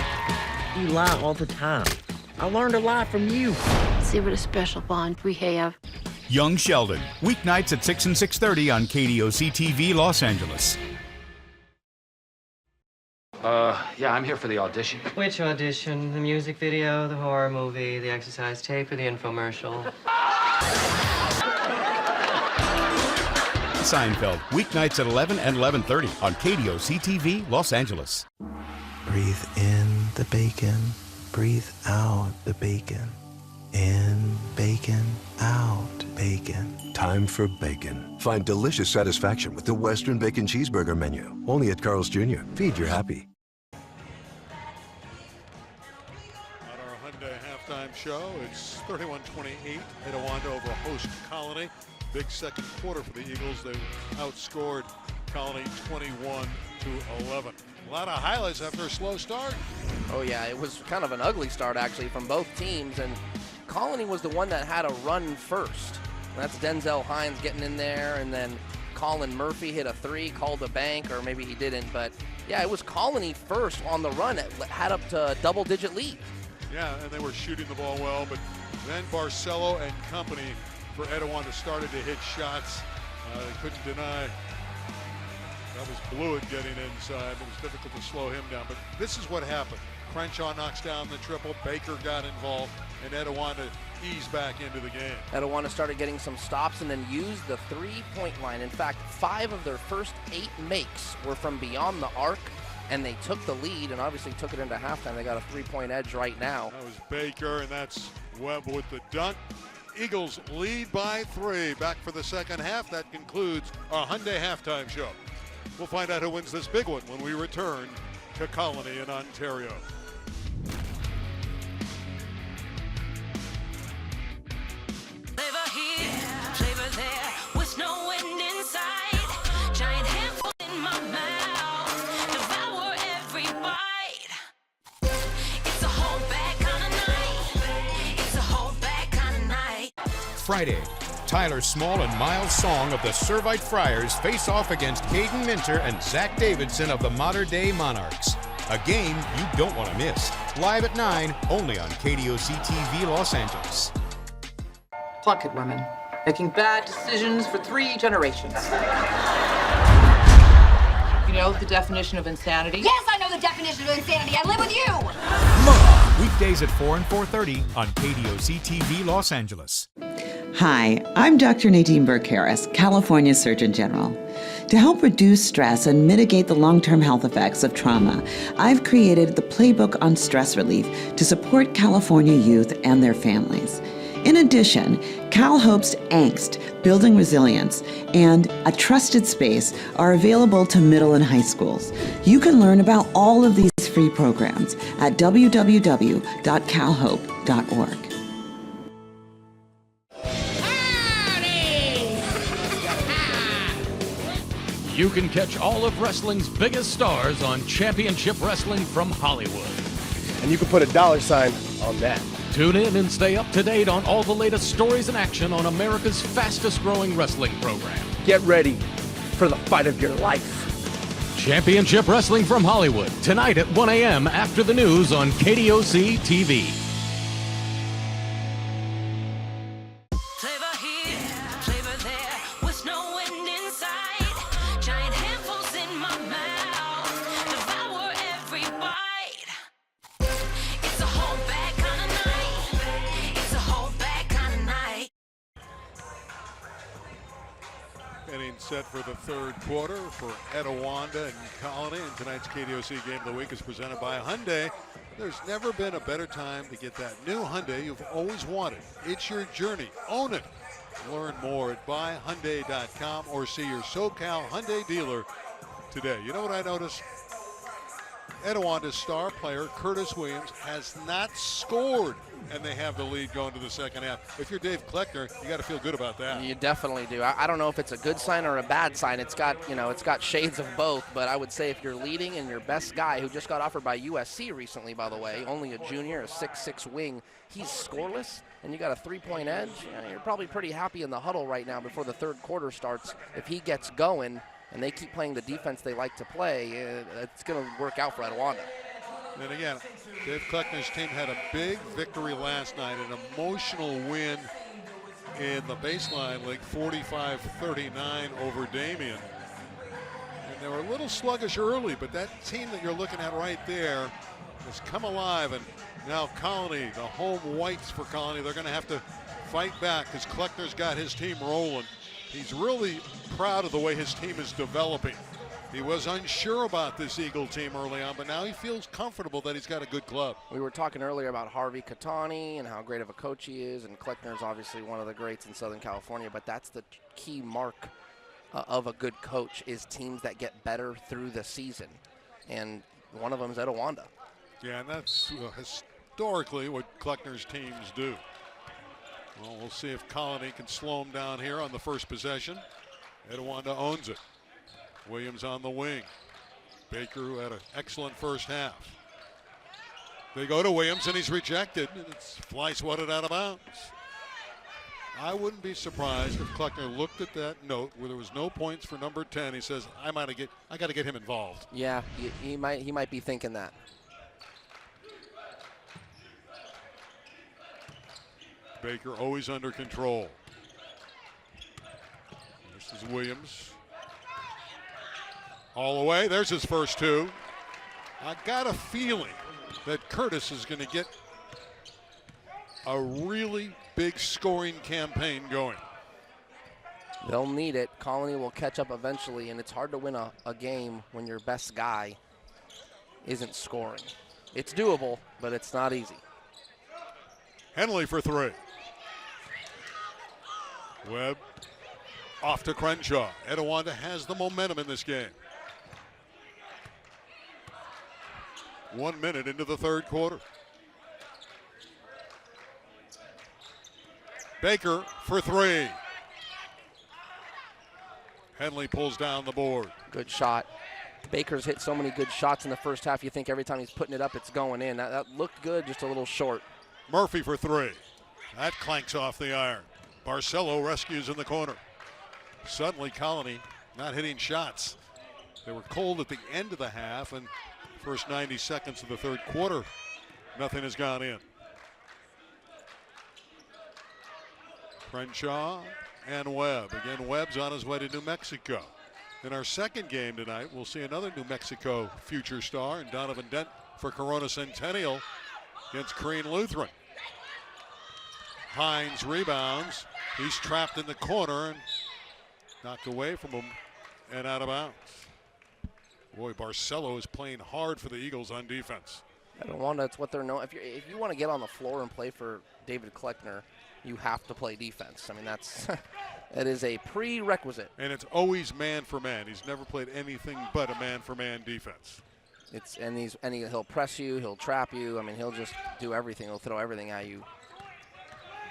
You lie all the time. I learned a lot from you. See what a special bond we have. Young Sheldon, weeknights at 6 and 6:30 on KDOC TV Los Angeles. Yeah, I'm here for the audition. Which audition? The music video, the horror movie, the exercise tape, or the infomercial? Seinfeld, weeknights at 11 and 11:30 on KDOC TV Los Angeles. Breathe in the bacon, breathe out the bacon. In bacon, out bacon. Time for bacon. Find delicious satisfaction with the Western Bacon Cheeseburger menu. Only at Carl's Jr. Feed your happy. At our Hyundai halftime show, it's 31-28 Etiwanda over host Colony. Big second quarter for the Eagles. They outscored Colony 21-11. A lot of highlights after a slow start. Oh yeah, it was kind of an ugly start actually from both teams, and Colony was the one that had a run first. That's Denzel Hines getting in there, and then Colin Murphy hit a three, called a bank, or maybe he didn't, but yeah, it was Colony first on the run. It had up to a double-digit lead. Yeah, and they were shooting the ball well, but then Barcelo and company for Etiwanda started to hit shots. They couldn't deny. That was Blewett getting inside. It was difficult to slow him down, but this is what happened. Crenshaw knocks down the triple. Baker got involved, and Etiwanda eased back into the game. Etiwanda started getting some stops and then used the three-point line. In fact, 5 of their first 8 makes were from beyond the arc, and they took the lead and obviously took it into halftime. They got a 3-point edge right now. That was Baker, and that's Webb with the dunk. Eagles lead by 3. Back for the second half. That concludes our Hyundai halftime show. We'll find out who wins this big one when we return to Colony in Ontario. Flavor here, flavor there, with no end inside. Giant handful in my mouth, devour every bite. It's a whole bag kind of night. It's a whole bag kind of night. Friday, Tyler Small and Miles Song of the Servite Friars face off against Caden Minter and Zach Davidson of the Mater Dei Monarchs. A game you don't want to miss. Live at 9, only on KDOC TV Los Angeles. Pluck it, women. Making bad decisions for 3 generations. You know the definition of insanity? Yes, I know the definition of insanity. I live with you. Weekdays at 4 and 4:30 on KDOC TV Los Angeles. Hi, I'm Dr. Nadine Burke-Harris, California Surgeon General. To help reduce stress and mitigate the long-term health effects of trauma, I've created the Playbook on Stress Relief to support California youth and their families. In addition, CalHope's Angst, Building Resilience, and A Trusted Space are available to middle and high schools. You can learn about all of these free programs at www.calhope.org. You can catch all of wrestling's biggest stars on Championship Wrestling from Hollywood. And you can put a $sign on that. Tune in and stay up to date on all the latest stories and action on America's fastest growing wrestling program. Get ready for the fight of your life. Championship Wrestling from Hollywood, tonight at 1 a.m. after the news on KDOC TV. Flavor here, flavor there, with no end inside. Giant handfuls in my mouth, devour every bite. It's a whole bag kind of night. It's a whole bag kind of night. Getting set for the third quarter for Etiwanda and Colony, and tonight's KDOC Game of the Week is presented by Hyundai. There's never been a better time to get that new Hyundai you've always wanted. It's your journey. Own it. Learn more at buyhyundai.com or see your SoCal Hyundai dealer today. You know what I noticed? Etiwanda's star player, Curtis Williams, has not scored, and they have the lead going to the second half. If you're Dave Kleckner, you got to feel good about that. You definitely do. I don't know if it's a good sign or a bad sign. It's got, it's got shades of both, but I would say if you're leading and your best guy, who just got offered by USC recently, by the way, only a junior, a 6'6" wing, he's scoreless, and you got a 3-point edge, you're probably pretty happy in the huddle right now before the third quarter starts. If he gets going and they keep playing the defense they like to play, it's going to work out for Etwanda. And again, Dave Kleckner's team had a big victory last night, an emotional win in the baseline league, 45-39 over Damien. And they were a little sluggish early, but that team that you're looking at right there has come alive. And now Colony, the home whites for Colony, they're going to have to fight back because Kleckner's got his team rolling. He's really proud of the way his team is developing. He was unsure about this Eagle team early on, but now he feels comfortable that he's got a good club. We were talking earlier about Harvey Catani and how great of a coach he is, and Kleckner's obviously one of the greats in Southern California, but that's the key mark of a good coach is teams that get better through the season, and one of them is Etiwanda. Yeah, and that's historically what Kleckner's teams do. Well, we'll see if Colony can slow him down here on the first possession. Etiwanda owns it. Williams on the wing. Baker, who had an excellent first half. They go to Williams, and he's rejected, and it's fly swatted out of bounds. I wouldn't be surprised if Kleckner looked at that note where there was no points for number 10. He says, I got to get him involved. Yeah, he might be thinking that. Baker always under control. This is Williams. All the way. There's his first two. I got a feeling that Curtis is going to get a really big scoring campaign going. They'll need it. Colony will catch up eventually, and it's hard to win a game when your best guy isn't scoring. It's doable, but it's not easy. Henley for three. Webb off to Crenshaw. Etiwanda has the momentum in this game. 1 minute into the third quarter. Baker for three. Henley pulls down the board. Good shot. Baker's hit so many good shots in the first half, you think every time he's putting it up, it's going in. That looked good, just a little short. Murphy for three. That clanks off the iron. Barcelo rescues in the corner. Suddenly, Colony not hitting shots. They were cold at the end of the half, and first 90 seconds of the third quarter, nothing has gone in. Crenshaw and Webb. Again, Webb's on his way to New Mexico. In our second game tonight, we'll see another New Mexico future star, and Donovan Dent for Corona Centennial against Crean Lutheran. Hines rebounds. He's trapped in the corner and knocked away from him and out of bounds. Boy, Barcelo is playing hard for the Eagles on defense. Etiwanda, it's what they're known. If you want to get on the floor and play for David Kleckner, you have to play defense. I mean, that is a prerequisite. And it's always man for man. He's never played anything but a man for man defense. He'll press you, he'll trap you. I mean, he'll just do everything. He'll throw everything at you.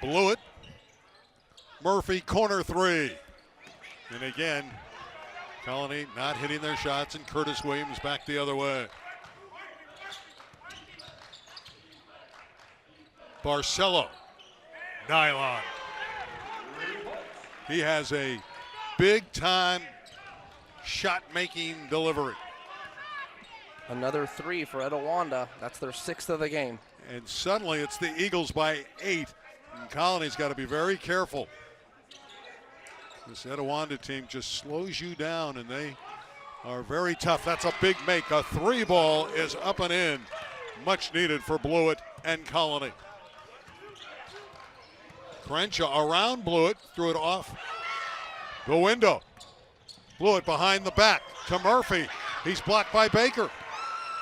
Blew it. Murphy, corner three. And again, Colony not hitting their shots, and Curtis Williams back the other way. Barcelo, nylon. He has a big-time shot-making delivery. Another three for Etiwanda. That's their sixth of the game. And suddenly it's the Eagles by 8. And Colony's got to be very careful. This Etiwanda team just slows you down, and they are very tough. That's a big make. A three ball is up and in. Much needed for Blewett and Colony. Crenshaw around Blewett, threw it off the window. Blewett behind the back to Murphy. He's blocked by Baker.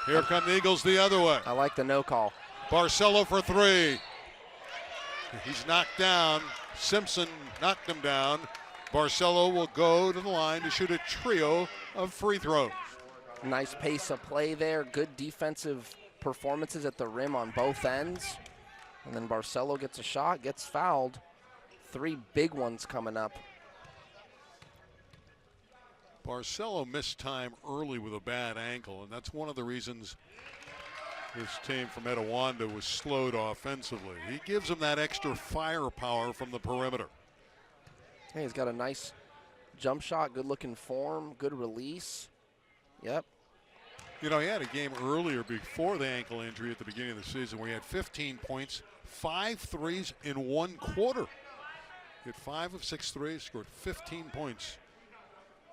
Here come the Eagles the other way. I like the no call. Barcelo for three. He's knocked down. Simpson knocked him down. Barcelo will go to the line to shoot a trio of free throws. Nice pace of play there. Good defensive performances at the rim on both ends. And then Barcelo gets a shot, gets fouled. Three big ones coming up. Barcelo missed time early with a bad ankle, and that's one of the reasons this team from Etiwanda was slowed offensively. He gives them that extra firepower from the perimeter. Hey, he's got a nice jump shot, good looking form, good release. Yep. You know, he had a game earlier before the ankle injury at the beginning of the season where he had 15 points, 5 threes in one quarter. Hit 5 of 6 threes, scored 15 points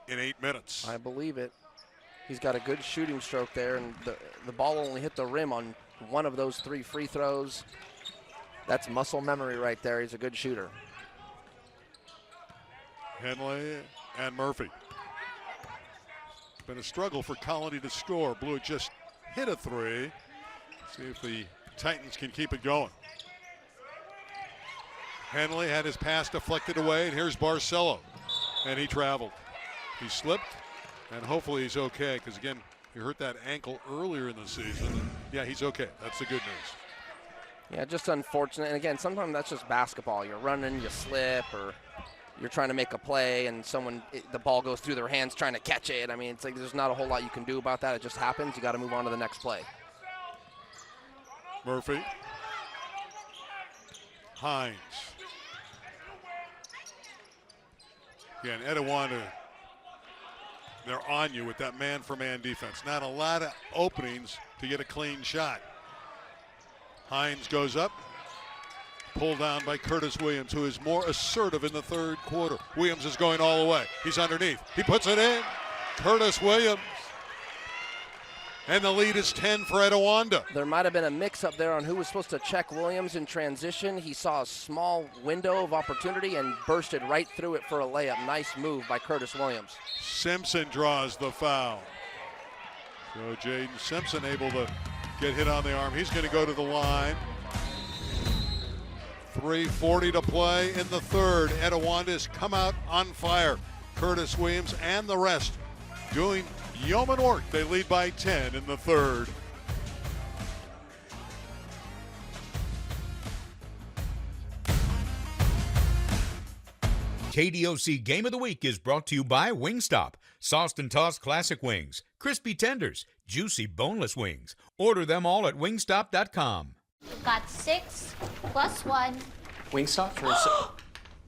in 8 minutes. I believe it. He's got a good shooting stroke there, and the ball only hit the rim on one of those 3 free throws. That's muscle memory right there. He's a good shooter. Henley and Murphy. It's been a struggle for Colony to score. Blue just hit a 3. See if the Titans can keep it going. Henley had his pass deflected away, and here's Barcelo. And he traveled. He slipped, and hopefully he's okay, because again, he hurt that ankle earlier in the season. And yeah, he's okay. That's the good news. Yeah, just unfortunate. And again, sometimes that's just basketball. You're running, you slip, or you're trying to make a play, and the ball goes through their hands trying to catch it. I mean, it's like there's not a whole lot you can do about that. It just happens. You got to move on to the next play. Murphy. Hines. Again, Etiwanda, they're on you with that man-for-man defense. Not a lot of openings to get a clean shot. Hines goes up, pulled down by Curtis Williams, who is more assertive in the third quarter. Williams is going all the way. He's underneath. He puts it in. Curtis Williams. And the lead is 10 for Etiwanda. There might have been a mix-up there on who was supposed to check Williams in transition. He saw a small window of opportunity and bursted right through it for a layup. Nice move by Curtis Williams. Simpson draws the foul. So Jaden Simpson able to get hit on the arm. He's going to go to the line. 3:40 to play in the third. Etiwanda has come out on fire. Curtis Williams and the rest doing yeoman work. They lead by 10 in the third. KDOC Game of the Week is brought to you by Wingstop. Sauced and tossed classic wings, crispy tenders, juicy boneless wings. Order them all at wingstop.com. Got 6 plus 1. Wingstop for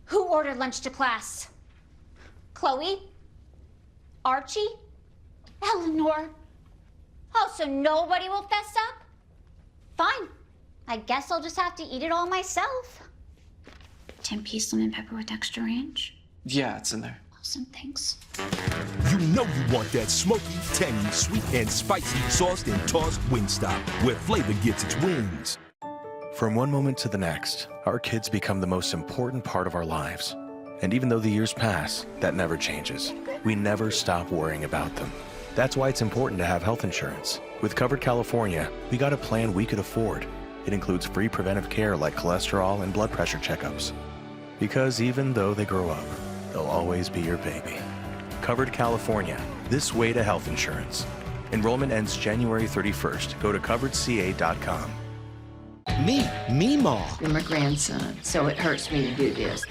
Who ordered lunch to class? Chloe? Archie? Eleanor? Oh, so nobody will fess up? Fine. I guess I'll just have to eat it all myself. 10-piece lemon pepper with extra ranch? Yeah, it's in there. Awesome, thanks. You know you want that smoky, tangy, sweet, and spicy sauced and tossed Wingstop, where flavor gets its wings. From one moment to the next, our kids become the most important part of our lives. And even though the years pass, that never changes. We never stop worrying about them. That's why it's important to have health insurance. With Covered California, we got a plan we could afford. It includes free preventive care like cholesterol and blood pressure checkups. Because even though they grow up, they'll always be your baby. Covered California, this way to health insurance. Enrollment ends January 31st. Go to coveredca.com. Me, Meemaw. You're my grandson, so it hurts me to do this.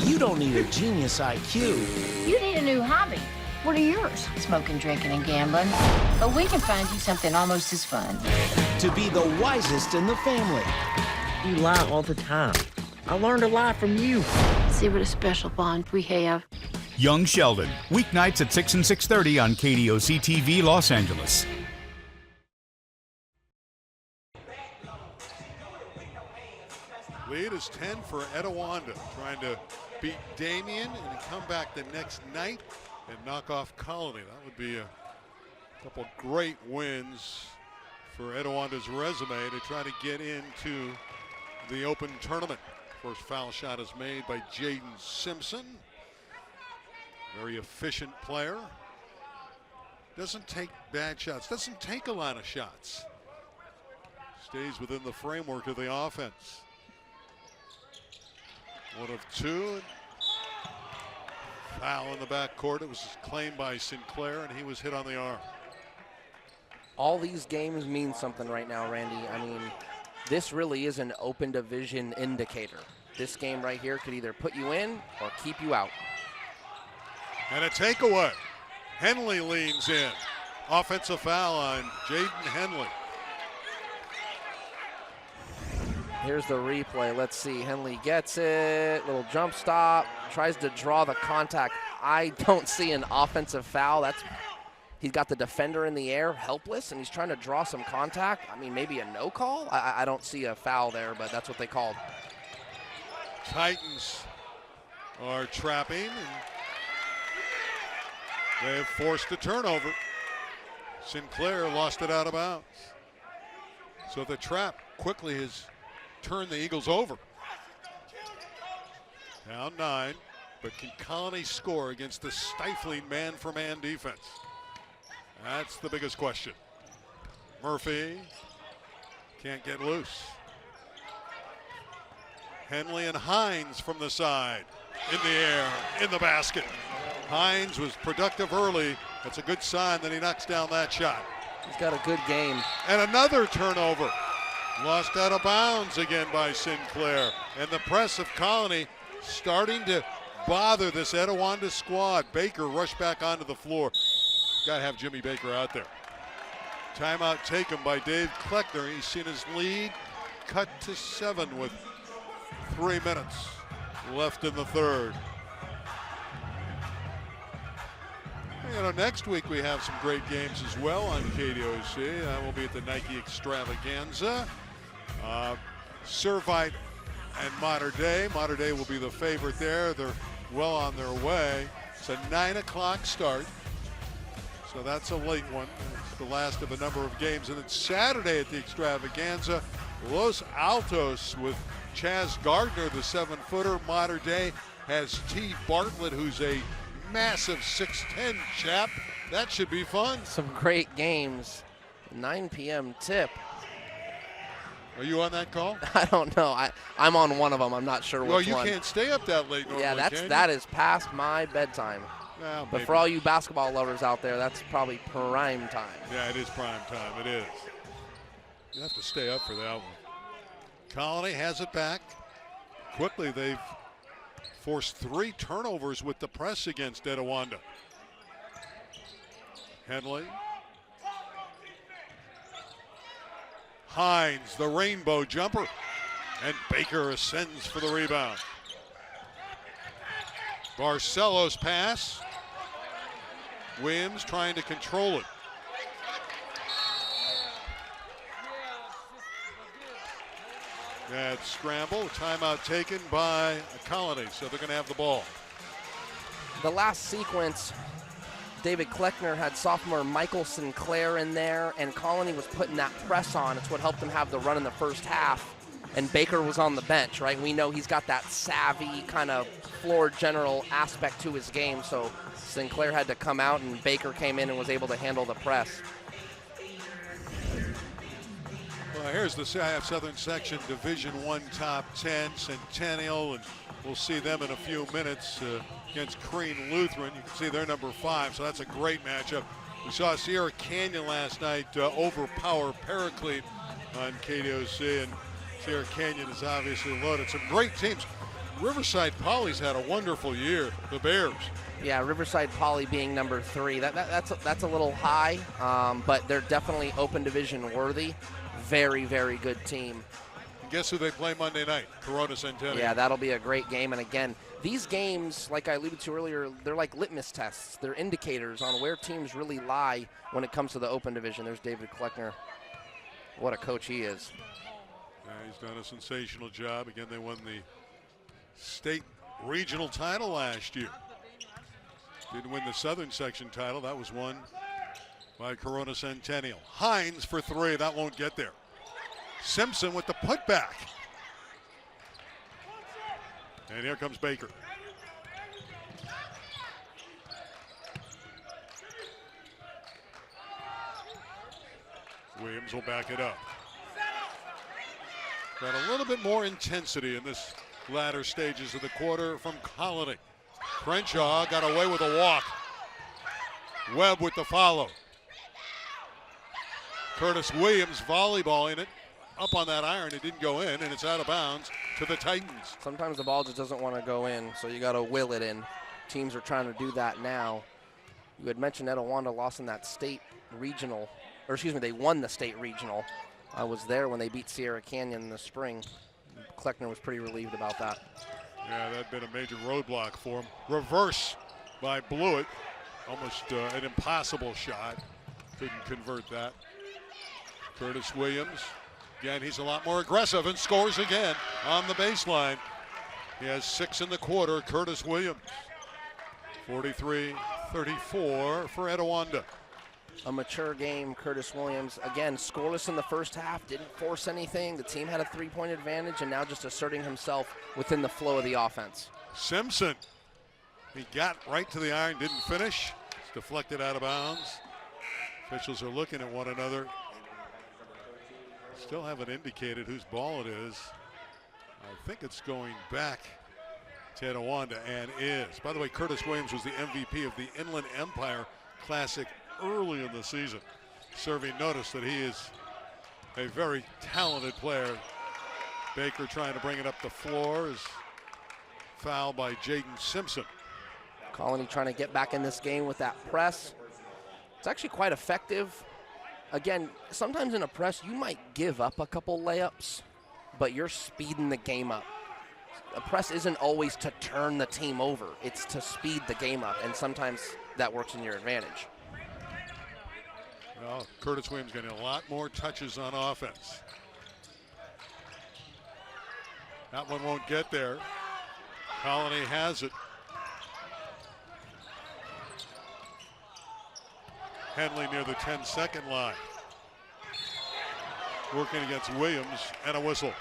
You don't need a genius IQ. You need a new hobby. What are yours? Smoking, drinking, and gambling. But we can find you something almost as fun. To be the wisest in the family. You lie all the time. I learned a lot from you. See what a special bond we have. Young Sheldon, weeknights at 6 and 6:30 on KDOC TV Los Angeles. Lead is 10 for Etiwanda, trying to beat Damien and come back the next night and knock off Colony. That would be a couple great wins for Etiwanda's resume to try to get into the open tournament. First foul shot is made by Jaden Simpson. Very efficient player. Doesn't take bad shots, doesn't take a lot of shots. Stays within the framework of the offense. 1 of 2. Foul in the backcourt. It was claimed by Sinclair, and he was hit on the arm. All these games mean something right now, Randy. I mean, this really is an open division indicator. This game right here could either put you in or keep you out. And a takeaway. Henley leans in. Offensive foul on Jaden Henley. Here's the replay. Let's see. Henley gets it. Little jump stop. Tries to draw the contact. I don't see an offensive foul. He's got the defender in the air, helpless, and he's trying to draw some contact. I mean, maybe a no call? I don't see a foul there, but that's what they called. Titans are trapping, and they have forced a turnover. Sinclair lost it out of bounds. So the trap quickly has turned the Eagles over. Down 9, but can Colony score against the stifling man-for-man defense? That's the biggest question. Murphy can't get loose. Henley and Hines from the side. In the air, in the basket. Hines was productive early. That's a good sign that he knocks down that shot. He's got a good game. And another turnover. Lost out of bounds again by Sinclair. And the press of Colony starting to bother this Etiwanda squad. Baker rushed back onto the floor. Got to have Jimmy Baker out there. Timeout taken by Dave Kleckner. He's seen his lead cut to 7 with 3 minutes left in the third. You know, next week we have some great games as well on KDOC. That will be at the Nike Extravaganza. Servite and Mater Dei. Mater Dei will be the favorite there. They're well on their way. It's a 9 o'clock start. So that's a late one. It's the last of a number of games. And then Saturday at the Extravaganza, Los Altos with Chaz Gardner, the 7-footer. Mater Dei has T. Bartlett, who's a massive 6'10" chap. That should be fun. Some great games. 9 p.m. tip. Are you on that call? I don't know. I'm on one of them. I'm not sure which one. Well, you can't stay up that late normally, yeah, that is past my bedtime. Well, but for all you basketball lovers out there, that's probably prime time. Yeah, it is prime time. It is. You have to stay up for that one. Colony has it back. Quickly, they've forced 3 turnovers with the press against Etiwanda. Henley. Hines, the rainbow jumper. And Baker ascends for the rebound. Barcelo's pass. Williams trying to control it. That scramble, timeout taken by Colony, so they're going to have the ball. The last sequence, David Kleckner had sophomore Michael Sinclair in there, and Colony was putting that press on. It's what helped them have the run in the first half. And Baker was on the bench, right? We know he's got that savvy kind of floor general aspect to his game, so Sinclair had to come out, and Baker came in and was able to handle the press. Well, here's the CIF Southern Section Division I Top 10, Centennial, and we'll see them in a few minutes against Crean Lutheran. You can see they're number 5, so that's a great matchup. We saw Sierra Canyon last night overpower Paraclete on KDOC, and Sierra Canyon is obviously loaded. Some great teams. Riverside Poly's had a wonderful year, the Bears. Yeah, Riverside Poly being number 3. That's a little high, but they're definitely open division worthy. Very, very good team. And guess who they play Monday night? Corona Centennial. Yeah, that'll be a great game. And again, these games, like I alluded to earlier, they're like litmus tests. They're indicators on where teams really lie when it comes to the open division. There's David Kleckner. What a coach he is. Yeah, he's done a sensational job. Again, they won the state regional title last year. Didn't win the Southern Section title. That was won by Corona Centennial. Hines for 3. That won't get there. Simpson with the putback. And here comes Baker. Williams will back it up. Got a little bit more intensity in this latter stages of the quarter from Colony. Crenshaw got away with a walk. Webb with the follow. Curtis Williams volleyballing it up on that iron. It didn't go in, and it's out of bounds to the Titans. Sometimes the ball just doesn't want to go in, so you got to will it in. Teams are trying to do that now. You had mentioned Etiwanda lost in that state regional, or excuse me, they won the state regional. I was there when they beat Sierra Canyon in the spring. Kleckner was pretty relieved about that. Yeah, that had been a major roadblock for him. Reverse by Blewett. Almost an impossible shot. Couldn't convert that. Curtis Williams. Again, he's a lot more aggressive and scores again on the baseline. He has 6 in the quarter. Curtis Williams. 43-34 for Etiwanda. A mature game, Curtis Williams. Again, scoreless in the first half, didn't force anything. The team had a 3-point advantage, and now just asserting himself within the flow of the offense. Simpson, he got right to the iron, didn't finish. It's deflected out of bounds. Officials are looking at one another. Still haven't indicated whose ball it is. I think it's going back to Etiwanda, and is. By the way, Curtis Williams was the MVP of the Inland Empire Classic early in the season, serving notice that he is a very talented player. Baker trying to bring it up the floor is fouled by Jaden Simpson. Colony trying to get back in this game with that press. It's actually quite effective. Again, sometimes in a press, you might give up a couple layups, but you're speeding the game up. A press isn't always to turn the team over. It's to speed the game up, and sometimes that works in your advantage. Well, Curtis Williams getting a lot more touches on offense. That one won't get there. Colony has it. Henley near the 10-second line. Working against Williams, and a whistle.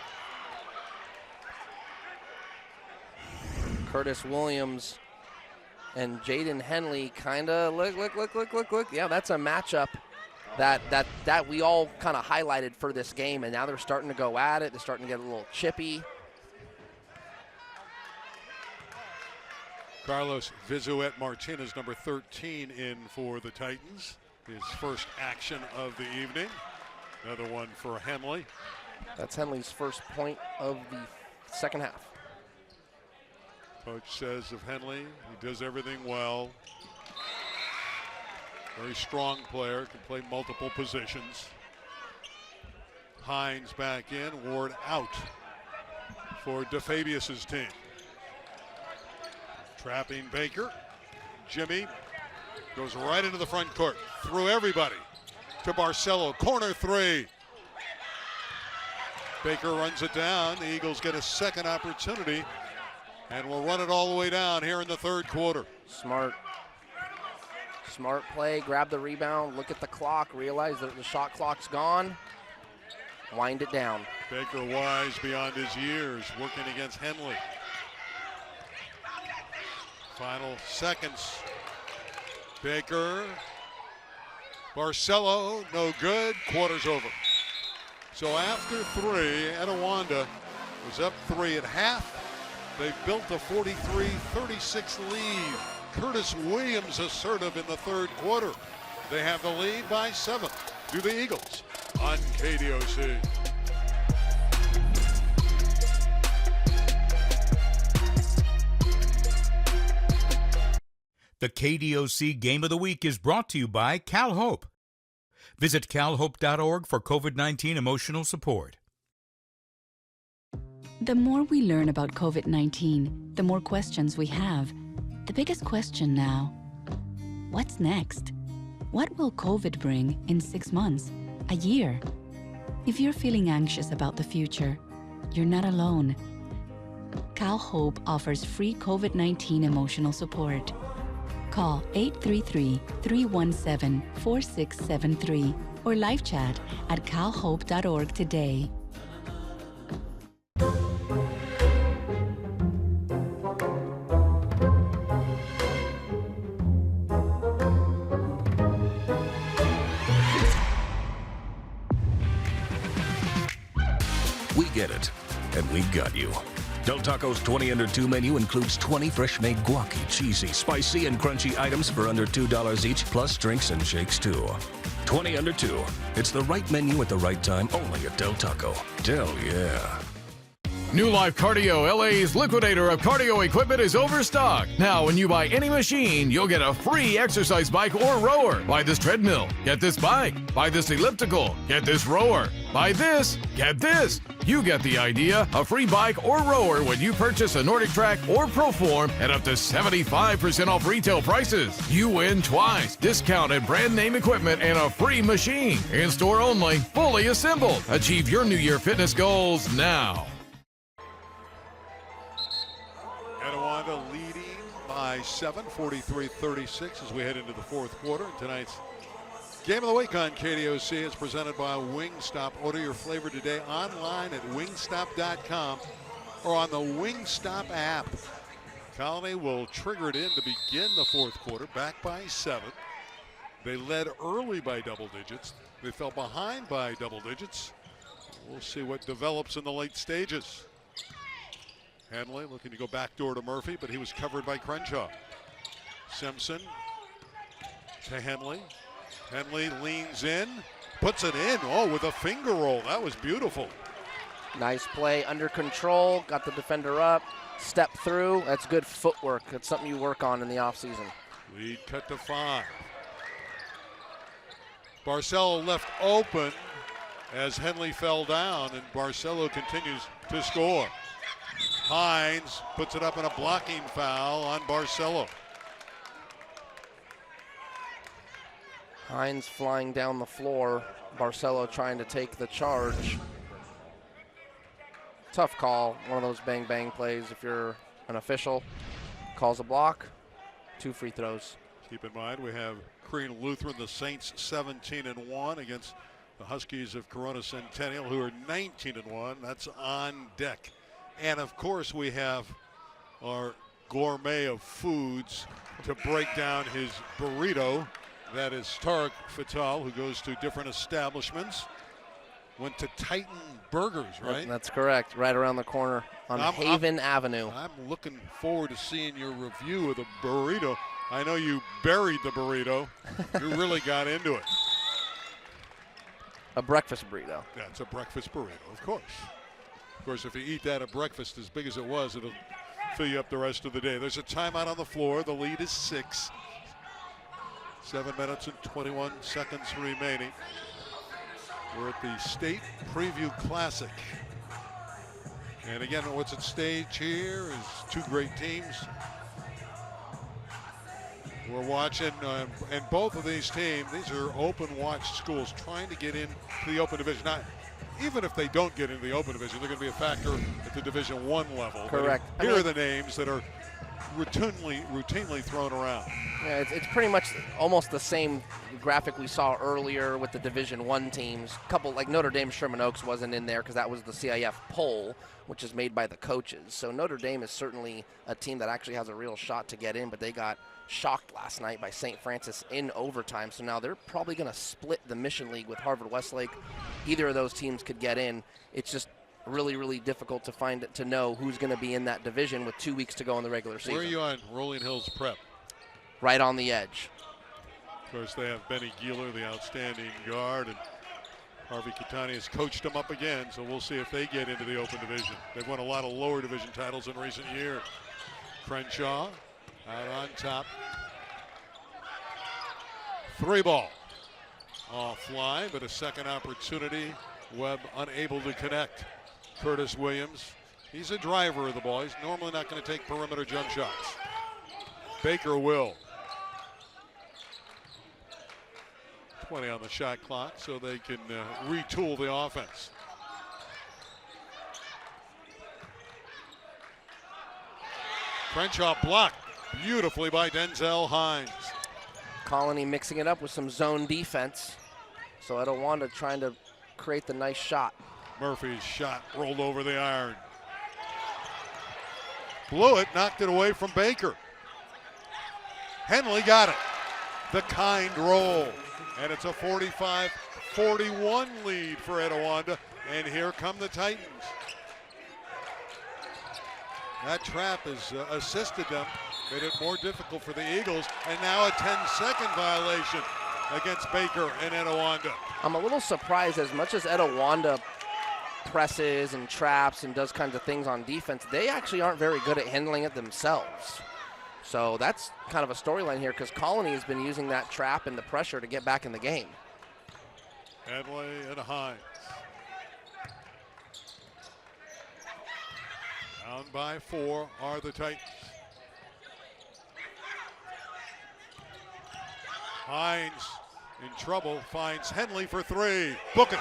Curtis Williams and Jaden Henley kind of look. Yeah, that's a matchup that we all kind of highlighted for this game, and now they're starting to go at it. They're starting to get a little chippy. Carlos Vizuet Martinez, number 13, in for the Titans. His first action of the evening. Another one for Henley. That's Henley's first point of the second half. Coach says of Henley, he does everything well. Very strong player, can play multiple positions. Hines back in, Ward out for DeFabius's team. Trapping Baker. Jimmy goes right into the front court, through everybody to Barcelo, corner three. Baker runs it down. The Eagles get a second opportunity and will run it all the way down here in the third quarter. Smart play, grab the rebound, look at the clock, realize that the shot clock's gone, wind it down. Baker wise beyond his years, working against Henley. Final seconds. Baker, Barcelo, no good, quarter's over. So after 3, Etiwanda was up 3 at half. They've built a 43-36 lead. Curtis Williams assertive in the third quarter. They have the lead by 7 to the Eagles on KDOC. The KDOC Game of the Week is brought to you by CalHope. Visit calhope.org for COVID-19 emotional support. The more we learn about COVID-19, the more questions we have. The biggest question now, what's next? What will COVID bring in 6 months, a year? If you're feeling anxious about the future, you're not alone. CalHope offers free COVID-19 emotional support. Call 833-317-4673 or live chat at calhope.org today. We get it, and we got you. Del Taco's 20 under 2 menu includes 20 fresh-made guaci, cheesy, spicy, and crunchy items for under $2 each, plus drinks and shakes too. 20 under 2. It's the right menu at the right time, only at Del Taco. Del, yeah. New Life Cardio LA's liquidator of cardio equipment is overstocked. Now, when you buy any machine, you'll get a free exercise bike or rower. Buy this treadmill, get this bike. Buy this elliptical, get this rower. Buy this, get this. You get the idea. A free bike or rower when you purchase a Nordic Track or Proform at up to 75% off retail prices. You win twice. Discounted brand name equipment and a free machine. In store only, fully assembled. Achieve your New Year fitness goals now. by 7, 43-36 as we head into the fourth quarter. Tonight's Game of the Week on KDOC is presented by Wingstop. Order your flavor today online at wingstop.com or on the Wingstop app. Colony will trigger it in to begin the fourth quarter, back by 7. They led early by double digits. They fell behind by double digits. We'll see what develops in the late stages. Henley looking to go backdoor to Murphy, but he was covered by Crenshaw. Simpson to Henley. Henley leans in, puts it in. Oh, with a finger roll. That was beautiful. Nice play, under control, got the defender up, step through. That's good footwork. That's something you work on in the offseason. Lead cut to 5. Barcelo left open as Henley fell down, and Barcelo continues to score. Hines puts it up in a blocking foul on Barcelo. Hines flying down the floor. Barcelo trying to take the charge. Tough call. One of those bang-bang plays if you're an official. Calls a block. 2 free throws. Keep in mind we have Crean Lutheran, the Saints 17-1 against the Huskies of Corona Centennial, who are 19-1. That's on deck. And of course we have our gourmet of foods to break down his burrito. That is Tarek Fatal, who goes to different establishments. Went to Titan Burgers, right? That's correct, right around the corner on Haven Avenue. I'm looking forward to seeing your review of the burrito. I know you buried the burrito. You really got into it. A breakfast burrito. That's a breakfast burrito, of course. Of course, if you eat that at breakfast as big as it was, it'll fill you up the rest of the day. There's a timeout on the floor. The lead is 6. 7 minutes and 21 seconds remaining. We're at the State Preview Classic. And again, what's at stage here is 2 great teams. We're watching, and both of these teams, these are open watch schools trying to get into the open division. Now, even if they don't get into the open division, they're going to be a factor at the Division I level. Correct. But here are the names that are routinely thrown around. Yeah, it's pretty much almost the same graphic we saw earlier with the Division I teams. Couple like Notre Dame, Sherman Oaks wasn't in there because that was the CIF poll, which is made by the coaches. So Notre Dame is certainly a team that actually has a real shot to get in, but they got shocked last night by St. Francis in overtime. So now they're probably going to split the Mission League with Harvard Westlake. Either of those teams could get in. It's just really, really difficult to know who's going to be in that division with 2 weeks to go in the regular season. Where are you on Rolling Hills Prep? Right on the edge. Of course, they have Benny Gieler, the outstanding guard, and Harvey Kitani has coached them up again, so we'll see if they get into the open division. They've won a lot of lower division titles in recent years. Crenshaw out on top. 3 ball. Offline, but a second opportunity. Webb unable to connect. Curtis Williams, he's a driver of the ball. He's normally not going to take perimeter jump shots. Baker will. 20 on the shot clock, so they can retool the offense. Crenshaw blocked beautifully by Denzel Hines. Colony mixing it up with some zone defense. So Etiwanda trying to create the nice shot. Murphy's shot rolled over the iron. Blew it, knocked it away from Baker. Henley got it. The kind roll. And it's a 45-41 lead for Etiwanda. And here come the Titans. That trap has assisted them, made it more difficult for the Eagles. And now a 10-second violation against Baker and Etiwanda. I'm a little surprised, as much as Etiwanda presses and traps and does kinds of things on defense, they actually aren't very good at handling it themselves. So that's kind of a storyline here, because Colony has been using that trap and the pressure to get back in the game. Henley and Hines. Down by 4 are the Titans. Hines in trouble, finds Henley for 3. Book it.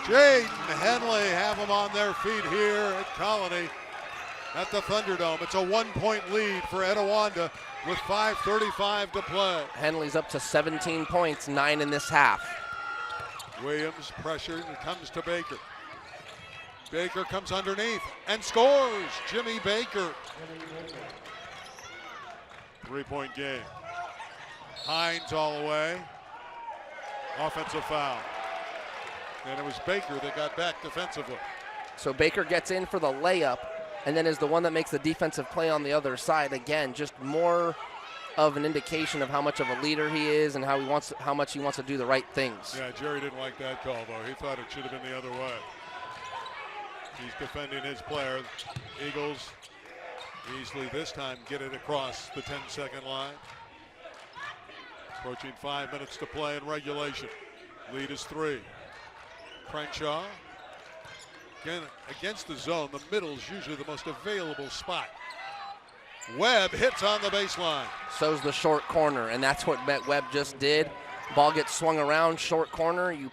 Jaden Henley have them on their feet here at Colony. at the Thunderdome. It's a 1-point lead for Etiwanda with 5:35 to play. Henley's up to 17 points, 9 in this half. Williams pressured and comes to Baker. Baker comes underneath and scores. Jimmy Baker. 3-point game. Hines all the way. Offensive foul. And it was Baker that got back defensively. So Baker gets in for the layup and then is the one that makes the defensive play on the other side. Again, just more of an indication of how much of a leader he is and how much he wants to do the right things. Yeah, Jerry didn't like that call, though. He thought it should have been the other way. He's defending his player. Eagles easily this time get it across the 10-second line. Approaching 5 minutes to play in regulation. Lead is 3. Crenshaw. Again, against the zone, the middle is usually the most available spot. Webb hits on the baseline. So's the short corner, and that's what Webb just did. Ball gets swung around, short corner. You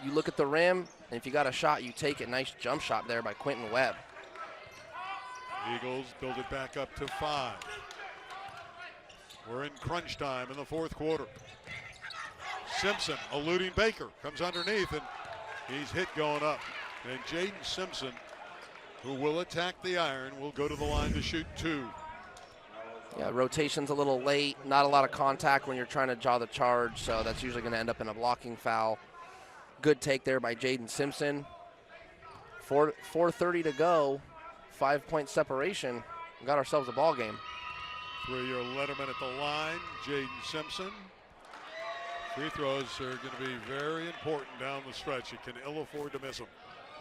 look at the rim, and if you got a shot, you take it. Nice jump shot there by Quentin Webb. Eagles build it back up to 5. We're in crunch time in the fourth quarter. Simpson eluding Baker, comes underneath, and he's hit going up. And Jaden Simpson, who will attack the iron, will go to the line to shoot 2. Yeah, rotation's a little late. Not a lot of contact when you're trying to draw the charge, so that's usually going to end up in a blocking foul. Good take there by Jaden Simpson. 4:30 to go, 5-point separation. We got ourselves a ball game. 3-year letterman at the line, Jaden Simpson. Free throws are going to be very important down the stretch. You can ill afford to miss them,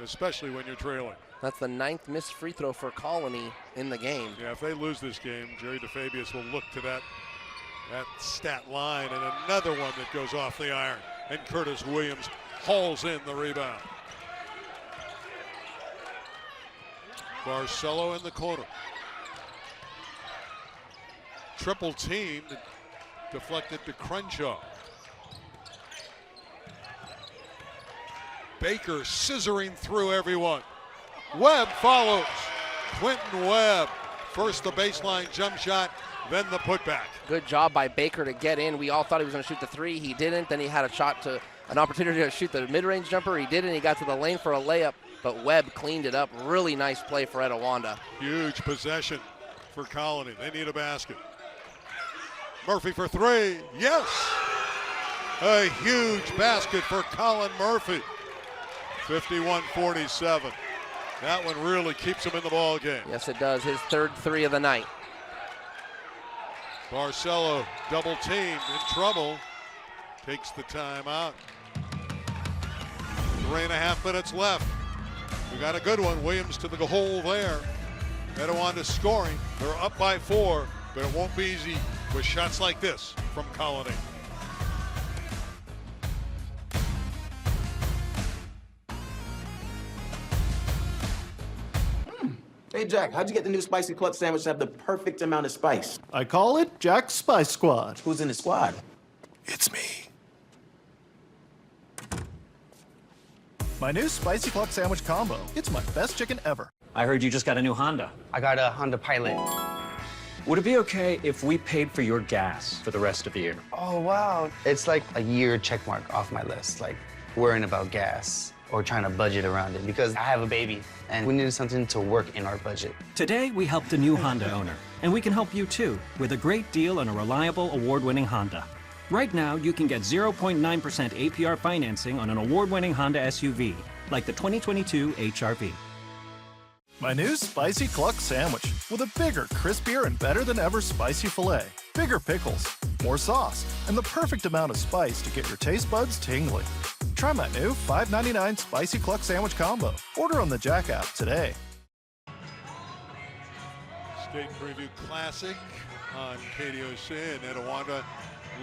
especially when you're trailing. That's the 9th missed free throw for Colony in the game. Yeah, if they lose this game, Jerry DeFabius will look to that stat line, and another one that goes off the iron. And Curtis Williams hauls in the rebound. Barcelo in the corner. Triple teamed, deflected to Crenshaw. Baker scissoring through everyone. Webb follows. Quentin Webb. First the baseline jump shot, then the putback. Good job by Baker to get in. We all thought he was going to shoot the 3. He didn't. Then he had an opportunity to shoot the mid-range jumper. He didn't. He got to the lane for a layup, but Webb cleaned it up. Really nice play for Etiwanda. Huge possession for Colony. They need a basket. Murphy for 3. Yes! A huge basket for Colin Murphy. 51-47. That one really keeps him in the ball game. Yes, it does. His 3rd 3 of the night. Barcelo double teamed, in trouble. Takes the timeout. 3.5 minutes left. We got a good one. Williams to the hole there. Etiwanda scoring. They're up by 4, but it won't be easy with shots like this from Colony. Hey, Jack, how'd you get the new spicy club sandwich to have the perfect amount of spice? I call it Jack's Spice Squad. Who's in the squad? It's me. My new Spicy Cluck Sandwich combo. It's my best chicken ever. I heard you just got a new Honda. I got a Honda Pilot. Would it be okay if we paid for your gas for the rest of the year? Oh, wow. It's like a year check mark off my list, like worrying about gas or trying to budget around it because I have a baby and we needed something to work in our budget. Today, we helped a new Honda owner, and we can help you too with a great deal on a reliable, award-winning Honda. Right now, you can get 0.9% APR financing on an award-winning Honda SUV, like the 2022 HR-V. My new Spicy Cluck Sandwich with a bigger, crispier, and better than ever spicy filet. Bigger pickles, more sauce, and the perfect amount of spice to get your taste buds tingling. Try my new $5.99 Spicy Cluck Sandwich combo. Order on the Jack app today. State Preview Classic on KDOC, and Etiwanda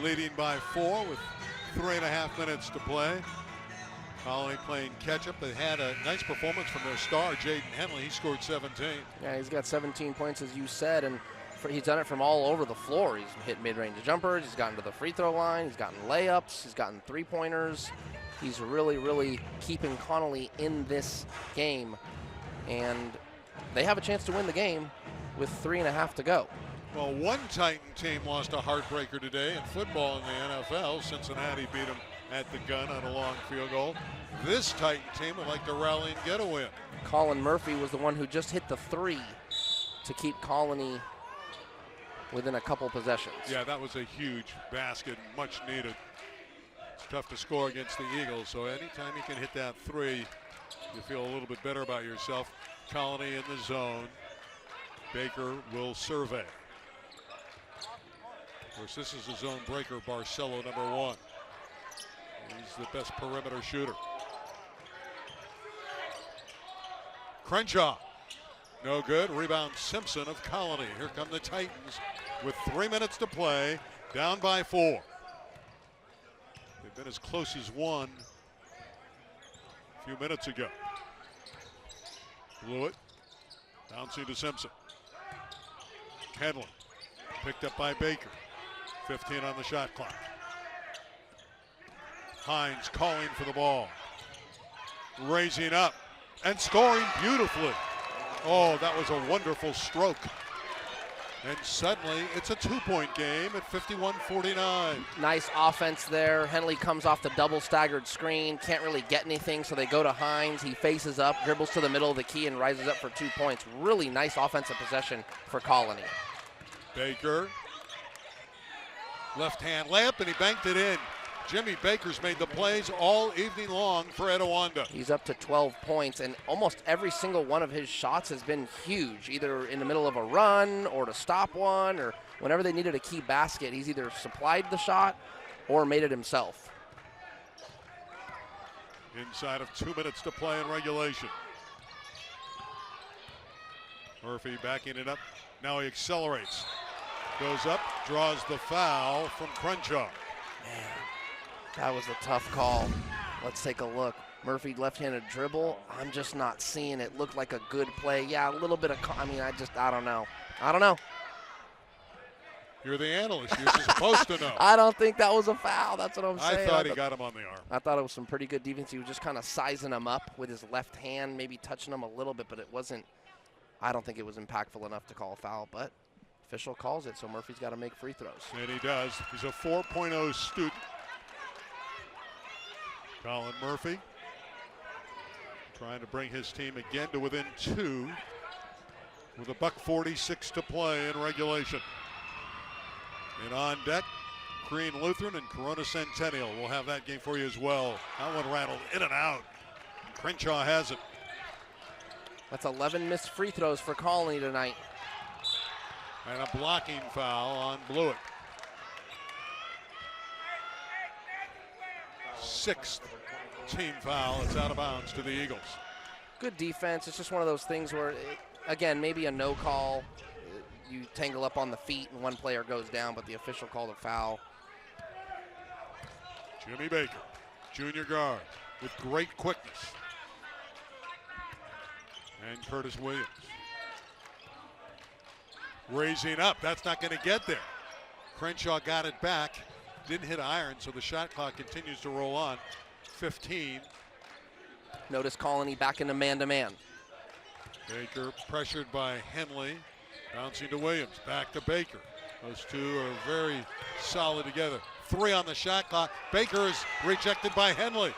leading by 4 with 3.5 minutes to play. Colony playing catch-up. They had a nice performance from their star, Jaden Henley. He scored 17. Yeah, he's got 17 points, as you said, and he's done it from all over the floor. He's hit mid-range jumpers. He's gotten to the free throw line. He's gotten layups. He's gotten three-pointers. He's really, really keeping Connolly in this game. And they have a chance to win the game with 3.5 to go. Well, one Titan team lost a heartbreaker today in football in the NFL. Cincinnati beat them at the gun on a long field goal. This Titan team would like to rally and get a win. Colin Murphy was the one who just hit the 3 to keep Colony within a couple possessions. Yeah, that was a huge basket, much needed. It's tough to score against the Eagles, so anytime you can hit that 3, you feel a little bit better about yourself. Colony in the zone. Baker will survey. Of course, this is a zone breaker, Barcelo, number 1. He's the best perimeter shooter. Crenshaw, no good. Rebound Simpson of Colony. Here come the Titans with 3 minutes to play, down by 4. They've been as close as 1 a few minutes ago. Blew it, bouncing to Simpson. Henley, picked up by Baker. 15 on the shot clock. Hines calling for the ball. Raising up and scoring beautifully. Oh, that was a wonderful stroke. And suddenly it's a 2-point game at 51-49. Nice offense there. Henley comes off the double staggered screen. Can't really get anything, so they go to Hines. He faces up, dribbles to the middle of the key, and rises up for 2 points. Really nice offensive possession for Colony. Baker. Left hand layup, and he banked it in. Jimmy Baker's made the plays all evening long for Etiwanda. He's up to 12 points, and almost every single one of his shots has been huge, either in the middle of a run or to stop one, or whenever they needed a key basket, he's either supplied the shot or made it himself. Inside of 2 minutes to play in regulation. Murphy backing it up. Now he accelerates. Goes up, draws the foul from Crenshaw. Man, that was a tough call. Let's take a look. Murphy left-handed dribble. I'm just not seeing it. Looked like a good play. Yeah, a little bit of, I don't know. I don't know. You're the analyst. You're supposed to know. I don't think that was a foul. That's what I'm saying. I thought he got him on the arm. I thought it was some pretty good defense. He was just kind of sizing him up with his left hand, maybe touching him a little bit, but it wasn't, I don't think it was impactful enough to call a foul, but official calls it, so Murphy's got to make free throws. And he does. He's a 4.0 student. Colin Murphy trying to bring his team again to within 2 with a $1:46 to play in regulation. And on deck, Green Lutheran and Corona Centennial. We'll have that game for you as well. That one rattled in and out. Crenshaw has it. That's 11 missed free throws for Colony tonight. And a blocking foul on Blewett. 6th team foul. It's out of bounds to the Eagles. Good defense. It's just one of those things where, again, maybe a no call. You tangle up on the feet and one player goes down, but the official called a foul. Jimmy Baker, junior guard, with great quickness. And Curtis Williams. Raising up, that's not going to get there. Crenshaw got it back, didn't hit iron, so the shot clock continues to roll on. 15. Notice Colony back into man-to-man. Baker pressured by Henley, bouncing to Williams, back to Baker. Those two are very solid together. 3 on the shot clock. Baker is rejected by Henley.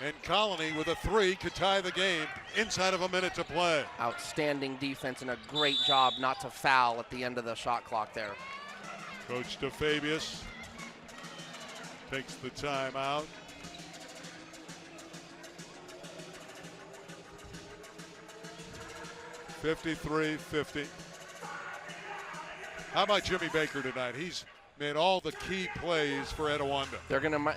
And Colony with a 3 could tie the game inside of a minute to play. Outstanding defense and a great job not to foul at the end of the shot clock there. Coach DeFabius takes the timeout. $53-50. How about Jimmy Baker tonight? He's made all the key plays for Etiwanda.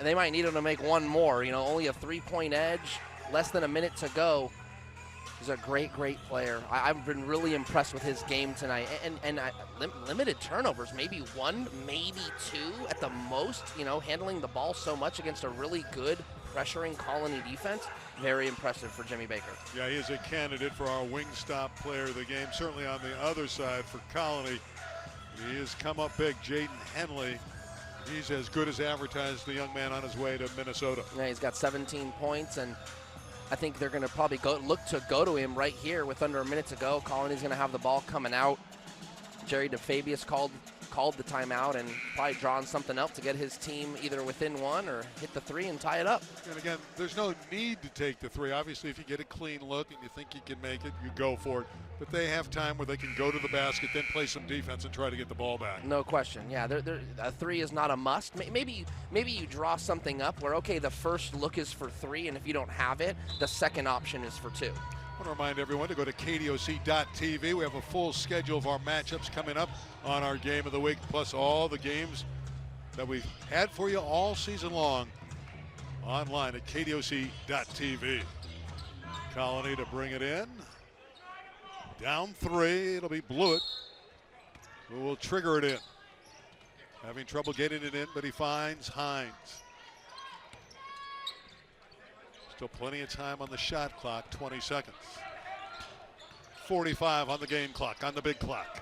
They might need him to make one more. You know, only a 3-point edge, less than a minute to go. He's a great, great player. I've been really impressed with his game tonight. And limited turnovers, maybe 1, maybe 2 at the most. You know, handling the ball so much against a really good pressuring Colony defense. Very impressive for Jimmy Baker. Yeah, he is a candidate for our Wingstop player of the game. Certainly on the other side for Colony, he has come up big. Jaden Henley, he's as good as advertised, the young man on his way to Minnesota. Yeah, he's got 17 points, and I think they're going to probably look to go to him right here with under a minute to go. Colony's going to have the ball coming out. Jerry DeFabius called the timeout and probably drawn something up to get his team either within one or hit the three and tie it up. And again, there's no need to take the three. Obviously, if you get a clean look and you think you can make it, you go for it. But they have time where they can go to the basket, then play some defense and try to get the ball back. No question. Yeah, a three is not a must. Maybe you draw something up where, okay, the first look is for three, and if you don't have it, the second option is for two. I want to remind everyone to go to KDOC.TV. We have a full schedule of our matchups coming up on our Game of the Week, plus all the games that we've had for you all season long online at KDOC.TV. Colony to bring it in. Down three. It'll be Blewett who will trigger it in. Having trouble getting it in, but he finds Hines. Still plenty of time on the shot clock, 20 seconds. 45 on the game clock, on the big clock.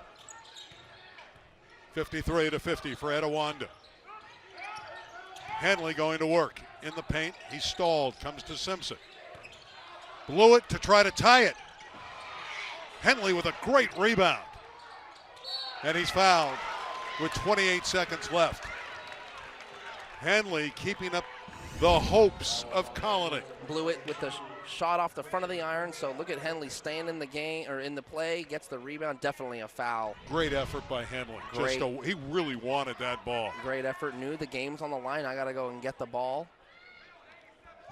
53-50 for Etiwanda. Henley going to work in the paint. He stalled, comes to Simpson. Blewett to try to tie it. Henley with a great rebound. And he's fouled with 28 seconds left. Henley keeping up the hopes of Colony. Blewett with the shot off the front of the iron. So look at Henley staying in the game or in the play, gets the rebound. Definitely a foul. Great effort by Henley. He really wanted that ball. Great effort. Knew the game's on the line. I got to go and get the ball.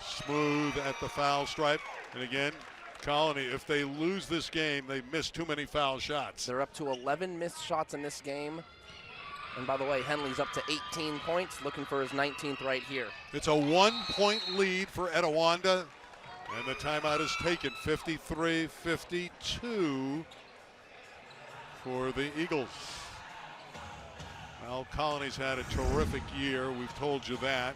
Smooth at the foul stripe. And again, Colony, if they lose this game, they miss too many foul shots. They're up to 11 missed shots in this game. And by the way, Henley's up to 18 points, looking for his 19th right here. It's a 1-point lead for Etiwanda, and the timeout is taken. 53-52 for the Eagles. Well, Colony's had a terrific year. We've told you that.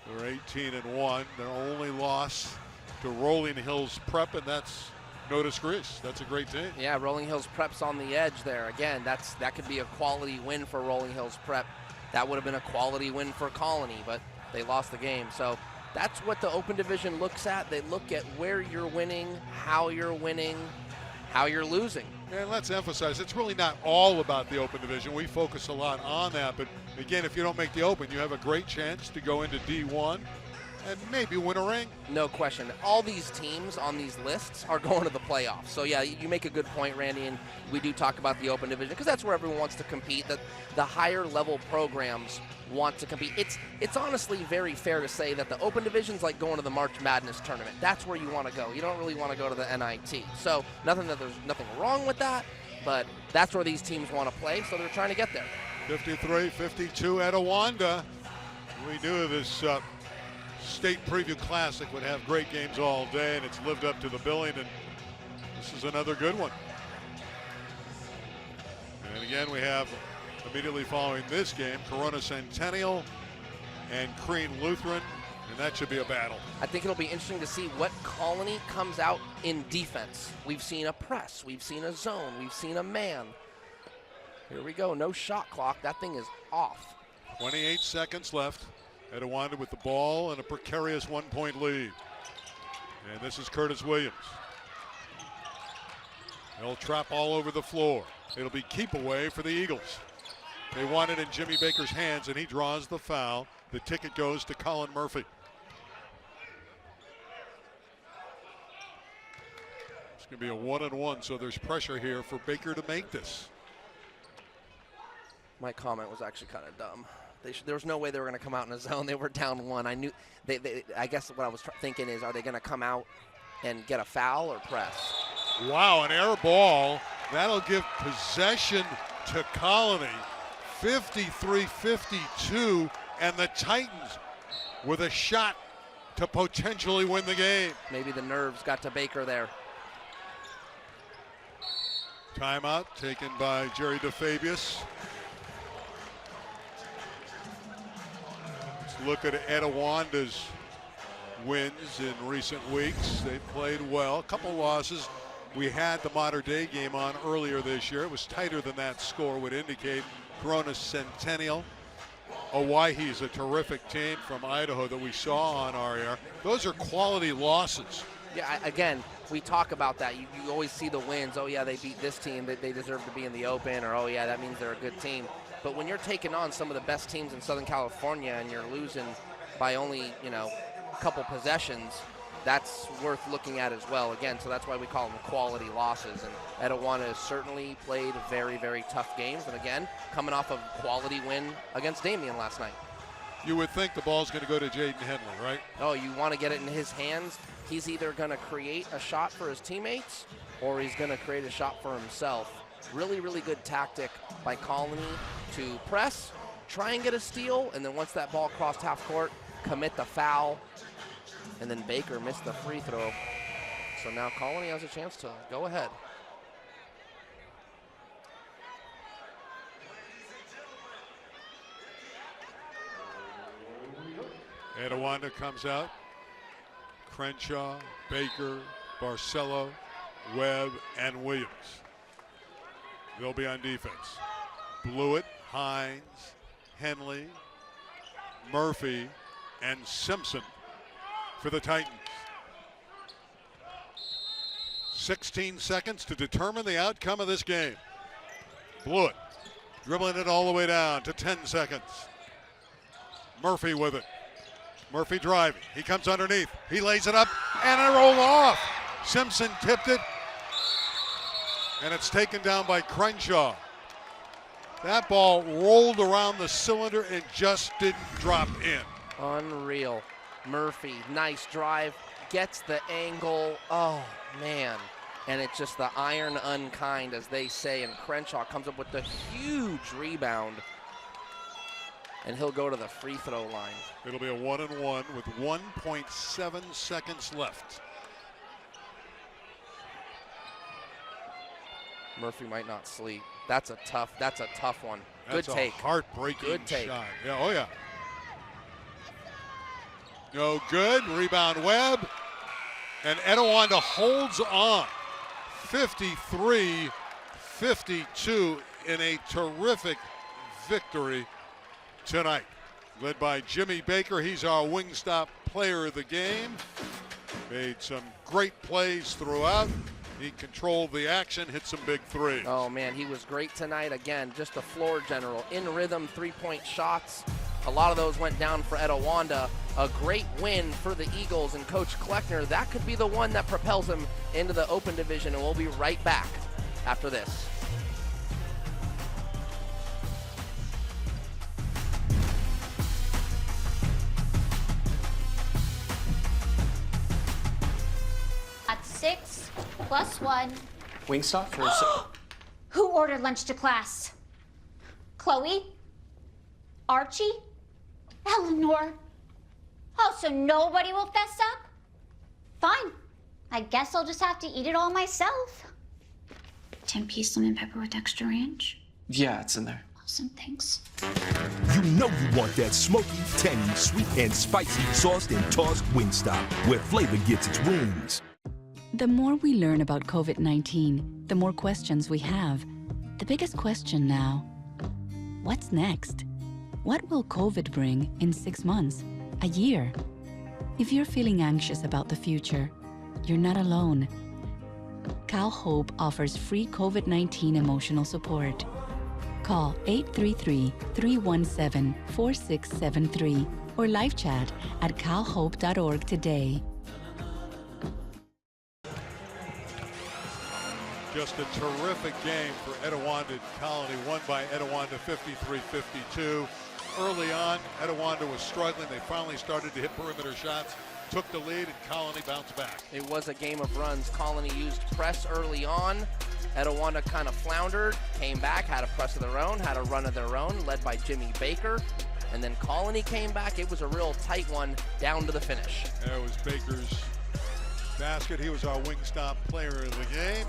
They're 18-1. Their only loss to Rolling Hills Prep, and that's no disgrace. That's a great team. Yeah, Rolling Hills Prep's on the edge there. Again, that could be a quality win for Rolling Hills Prep. That would have been a quality win for Colony, but they lost the game. So that's what the Open Division looks at. They look at where you're winning, how you're losing. And let's emphasize, it's really not all about the Open Division. We focus a lot on that, but again, if you don't make the Open, you have a great chance to go into D1 and maybe win a ring. No question. All these teams on these lists are going to the playoffs. So yeah, you make a good point, Randy, and we do talk about the Open Division because that's where everyone wants to compete. The higher level programs want to compete. It's honestly very fair to say that the Open Division's like going to the March Madness tournament. That's where you want to go. You don't really want to go to the NIT. So there's nothing wrong with that, but that's where these teams want to play, so they're trying to get there. 53-52 Etiwanda. We knew this State Preview Classic would have great games all day, and it's lived up to the billing, and this is another good one. And again, we have immediately following this game, Corona Centennial and Crean Lutheran, and that should be a battle. I think it'll be interesting to see what Colony comes out in defense. We've seen a press, we've seen a zone, we've seen a man. Here we go, no shot clock. That thing is off. 28 seconds left. Etiwanda with the ball and a precarious 1-point lead. And this is Curtis Williams. They'll trap all over the floor. It'll be keep away for the Eagles. They want it in Jimmy Baker's hands, and he draws the foul. The ticket goes to Colin Murphy. It's going to be a 1-and-1, so there's pressure here for Baker to make this. My comment was actually kind of dumb. There was no way they were going to come out in a zone. They were down one. I knew. I guess what I was thinking is, are they going to come out and get a foul or press? Wow, an air ball. That'll give possession to Colony. 53-52, and the Titans with a shot to potentially win the game. Maybe the nerves got to Baker there. Timeout taken by Jerry DeFabius. Look at Etiwanda's wins in recent weeks. They played well. A couple losses. We had the Modern Day game on earlier this year. It was tighter than that score would indicate. Corona Centennial. Owaihi's a terrific team from Idaho that we saw on our air. Those are quality losses. Yeah, again, we talk about that. You always see the wins. Oh, yeah, they beat this team. They deserve to be in the Open. Or, oh, yeah, that means they're a good team. But when you're taking on some of the best teams in Southern California and you're losing by only, a couple possessions, that's worth looking at as well. Again, so that's why we call them quality losses. And Etiwanda has certainly played very, very tough games. And, again, coming off a quality win against Damien last night. You would think the ball's going to go to Jaden Henley, right? Oh, you want to get it in his hands. He's either going to create a shot for his teammates or he's going to create a shot for himself. Really, really good tactic by Colony to press, try and get a steal, and then once that ball crossed half court, commit the foul, and then Baker missed the free throw. So now Colony has a chance to go ahead. Etiwanda comes out. Crenshaw, Baker, Barcelo, Webb, and Williams. They'll be on defense. Blewett, Hines, Henley, Murphy, and Simpson for the Titans. 16 seconds to determine the outcome of this game. Blewett dribbling it all the way down to 10 seconds. Murphy with it. Murphy driving. He comes underneath. He lays it up, and it rolled off. Simpson tipped it, and it's taken down by Crenshaw. That ball rolled around the cylinder and just didn't drop in. Unreal. Murphy, nice drive, gets the angle. Oh, man. And it's just the iron unkind, as they say, and Crenshaw comes up with the huge rebound. And he'll go to the free throw line. It'll be a 1-and-1 with 1.7 seconds left. Murphy might not sleep. That's a tough one. That's good take. A heartbreaking good take. shot. Yeah, oh yeah. No good. Rebound Webb. And Etiwanda holds on. 53-52 in a terrific victory tonight. Led by Jimmy Baker. He's our Wingstop player of the game. Made some great plays throughout. He controlled the action, hit some big threes. Oh, man, he was great tonight. Again, just a floor general. In rhythm, three-point shots. A lot of those went down for Etiwanda. A great win for the Eagles and Coach Kleckner. That could be the one that propels him into the Open Division, and we'll be right back after this. At 6 + 1. Wingstop for Who ordered lunch to class? Chloe? Archie? Eleanor? Oh, so nobody will fess up? Fine. I guess I'll just have to eat it all myself. 10-piece lemon pepper with extra ranch? Yeah, it's in there. Awesome, thanks. You know you want that smoky, tangy, sweet, and spicy sauced and tossed Wingstop, where flavor gets its wings. The more we learn about COVID-19, the more questions we have. The biggest question now, what's next? What will COVID bring in 6 months, a year? If you're feeling anxious about the future, you're not alone. Cal Hope offers free COVID-19 emotional support. Call 833-317-4673 or live chat at calhope.org today. Just a terrific game for Etiwanda Colony, won by Etiwanda 53-52. Early on, Etiwanda was struggling. They finally started to hit perimeter shots, took the lead, and Colony bounced back. It was a game of runs. Colony used press early on. Etiwanda kind of floundered, came back, had a press of their own, had a run of their own, led by Jimmy Baker. And then Colony came back. It was a real tight one down to the finish. There was Baker's basket. He was our Wingstop player of the game.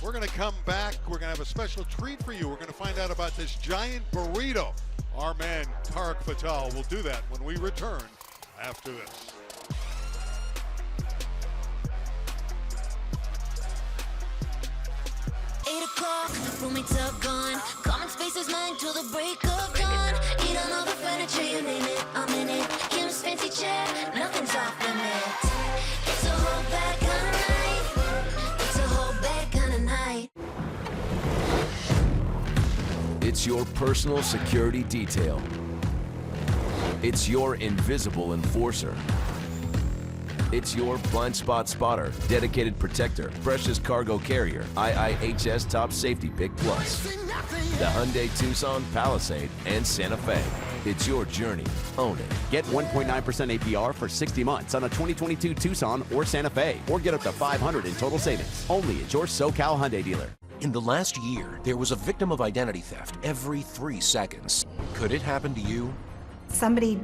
We're going to come back. We're going to have a special treat for you. We're going to find out about this giant burrito. Our man, Tarek Fatal, will do that when we return after this. 8 o'clock, roommates are gone. Common space is mine till the break of dawn. Eat on all the furniture, you name it, I'm in it. Kim's fancy chair, nothing's off limits. It's a whole pack It's your personal security detail. It's your invisible enforcer. It's your blind spot spotter, dedicated protector, precious cargo carrier, IIHS Top Safety Pick Plus. The Hyundai Tucson, Palisade, and Santa Fe. It's your journey. Own it. Get 1.9% APR for 60 months on a 2022 Tucson or Santa Fe, or get up to $500 in total savings. Only at your SoCal Hyundai dealer. In the last year, there was a victim of identity theft every 3 seconds. Could it happen to you? Somebody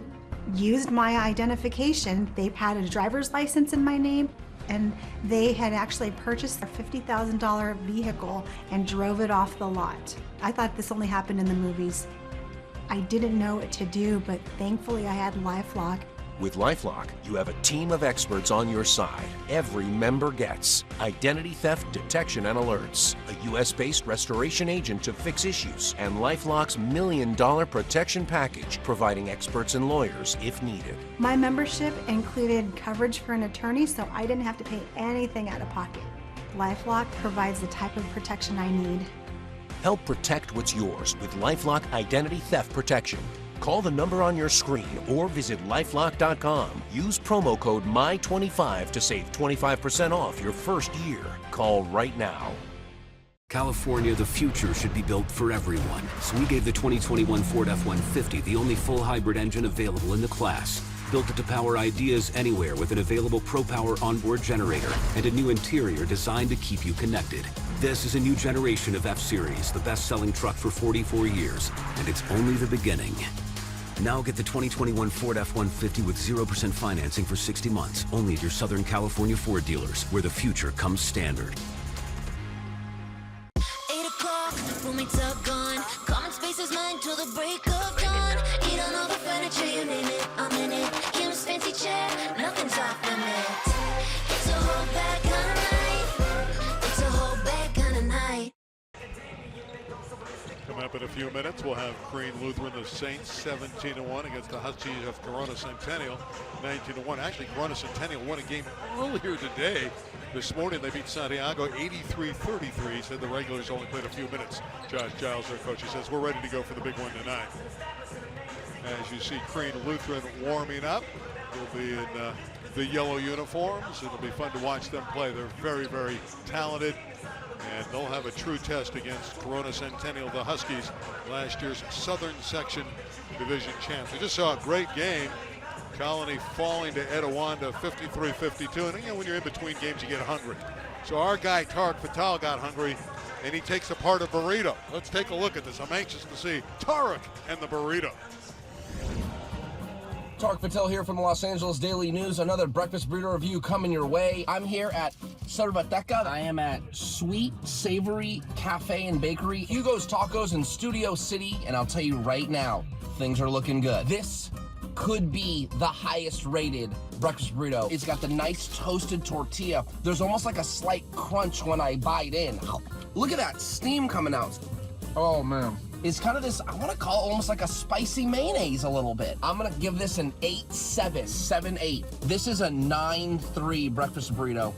used my identification. They had a driver's license in my name, and they had actually purchased a $50,000 vehicle and drove it off the lot. I thought this only happened in the movies. I didn't know what to do, but thankfully I had LifeLock. With LifeLock, you have a team of experts on your side. Every member gets identity theft detection and alerts, a US-based restoration agent to fix issues, and LifeLock's $1 million protection package, providing experts and lawyers if needed. My membership included coverage for an attorney, so I didn't have to pay anything out of pocket. LifeLock provides the type of protection I need. Help protect what's yours with LifeLock Identity Theft Protection. Call the number on your screen or visit lifelock.com. Use promo code MY25 to save 25% off your first year. Call right now. California, the future should be built for everyone. So we gave the 2021 Ford F-150 the only full hybrid engine available in the class. Built it to power ideas anywhere with an available ProPower onboard generator and a new interior designed to keep you connected. This is a new generation of F-Series, the best-selling truck for 44 years, and it's only the beginning. Now get the 2021 Ford F-150 with 0% financing for 60 months, only at your Southern California Ford dealers, where the future comes standard. 8 o'clock, roommates are gone. Common space is mine till the break of dawn. Eat on all the furniture, you name it, I'm in it. Kim's fancy chair, nothing's off limits. It's a whole bad kind of night. It's a whole bad kind of night. Coming up in a few minutes, we'll have Green Lutheran, the Saints, 17-1 against the Huskies of Corona Centennial, 19-1. Actually, Corona Centennial won a game earlier today. This morning, they beat Santiago 83-33. Said the regulars only played a few minutes. Josh Giles, their coach, he says, we're ready to go for the big one tonight. As you see Green Lutheran warming up, they'll be in the yellow uniforms. It'll be fun to watch them play. They're very, very talented. And they'll have a true test against Corona Centennial, the Huskies, last year's Southern Section Division champs. We just saw a great game. Colony falling to Etiwanda 53-52. And you know, when you're in between games, you get hungry. So our guy, Tarek Patel, got hungry, and he takes apart a burrito. Let's take a look at this. I'm anxious to see Tarek and the burrito. Tarek Patel here from the Los Angeles Daily News. Another Breakfast Burrito review coming your way. I'm here at Cervateca. I am at Sweet Savory Cafe and Bakery, Hugo's Tacos in Studio City, and I'll tell you right now, things are looking good. This could be the highest rated breakfast burrito. It's got the nice toasted tortilla. There's almost like a slight crunch when I bite in. Look at that steam coming out. Oh man. It's kind of this, I want to call it almost like a spicy mayonnaise a little bit. I'm going to give this an 8-7, 7-8. This is a 9-3 breakfast burrito.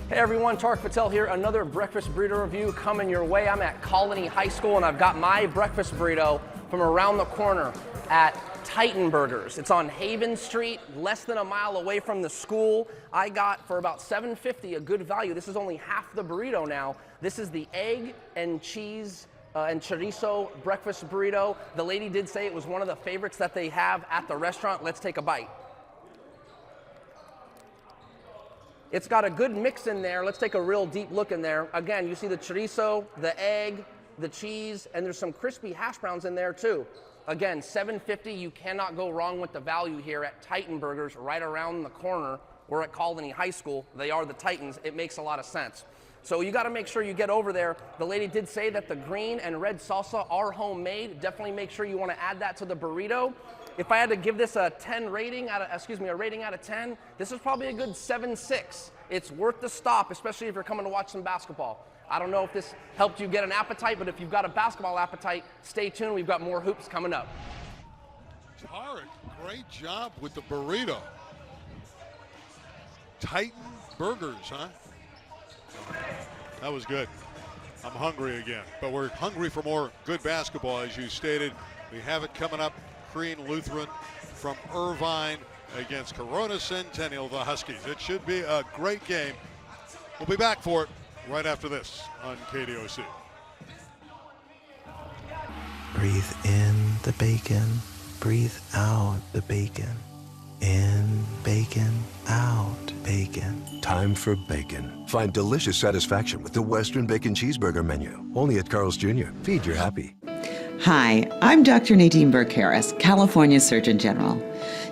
Hey everyone, Tarek Patel here. Another breakfast burrito review coming your way. I'm at Colony High School and I've got my breakfast burrito from around the corner at Titan Burgers. It's on Haven Street, less than a mile away from the school. I got for about $7.50 a good value. This is only half the burrito now. This is the egg and cheese and chorizo breakfast burrito. The lady did say it was one of the favorites that they have at the restaurant. Let's take a bite. It's got a good mix in there. Let's take a real deep look in there. Again, you see the chorizo, the egg, the cheese, and there's some crispy hash browns in there too. Again, $7.50, you cannot go wrong with the value here at Titan Burgers right around the corner. We're at Colony High School. They are the Titans. It makes a lot of sense. So you got to make sure you get over there. The lady did say that the green and red salsa are homemade. Definitely make sure you want to add that to the burrito. If I had to give this a 10 rating out of, a rating out of 10, this is probably a good 7.6. It's worth the stop, especially if you're coming to watch some basketball. I don't know if this helped you get an appetite, but if you've got a basketball appetite, stay tuned. We've got more hoops coming up. Tarek, great job with the burrito. Titan Burgers, huh? That was good. I'm hungry again, but we're hungry for more good basketball, as you stated. We have it coming up. Crean Lutheran from Irvine against Corona Centennial, the Huskies. It should be a great game. We'll be back for it right after this on KDOC. Breathe in the bacon, breathe out the bacon. In bacon, out bacon. Time for bacon. Find delicious satisfaction with the Western Bacon Cheeseburger menu. Only at Carl's Jr. Feed your happy. Hi, I'm Dr. Nadine Burke-Harris, California Surgeon General.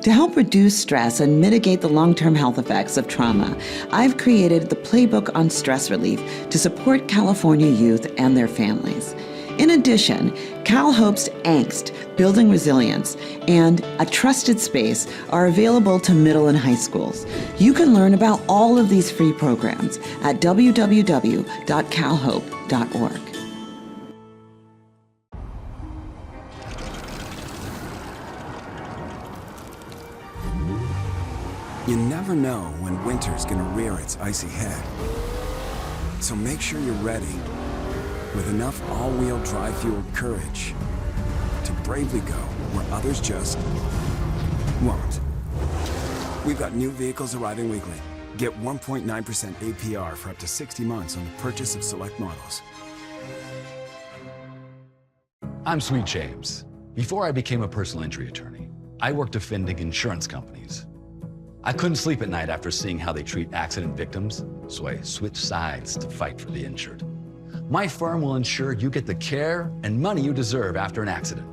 To help reduce stress and mitigate the long-term health effects of trauma, I've created the Playbook on Stress Relief to support California youth and their families. In addition, Cal Hope's Angst, Building Resilience, and A Trusted Space are available to middle and high schools. You can learn about all of these free programs at www.calhope.org. You never know when winter's gonna rear its icy head. So make sure you're ready with enough all-wheel drive fueled courage to bravely go where others just won't. We've got new vehicles arriving weekly. Get 1.9% APR for up to 60 months on the purchase of select models. I'm Sweet James. Before I became a personal injury attorney, I worked defending insurance companies. I couldn't sleep at night after seeing how they treat accident victims, so I switched sides to fight for the injured. My firm will ensure you get the care and money you deserve after an accident.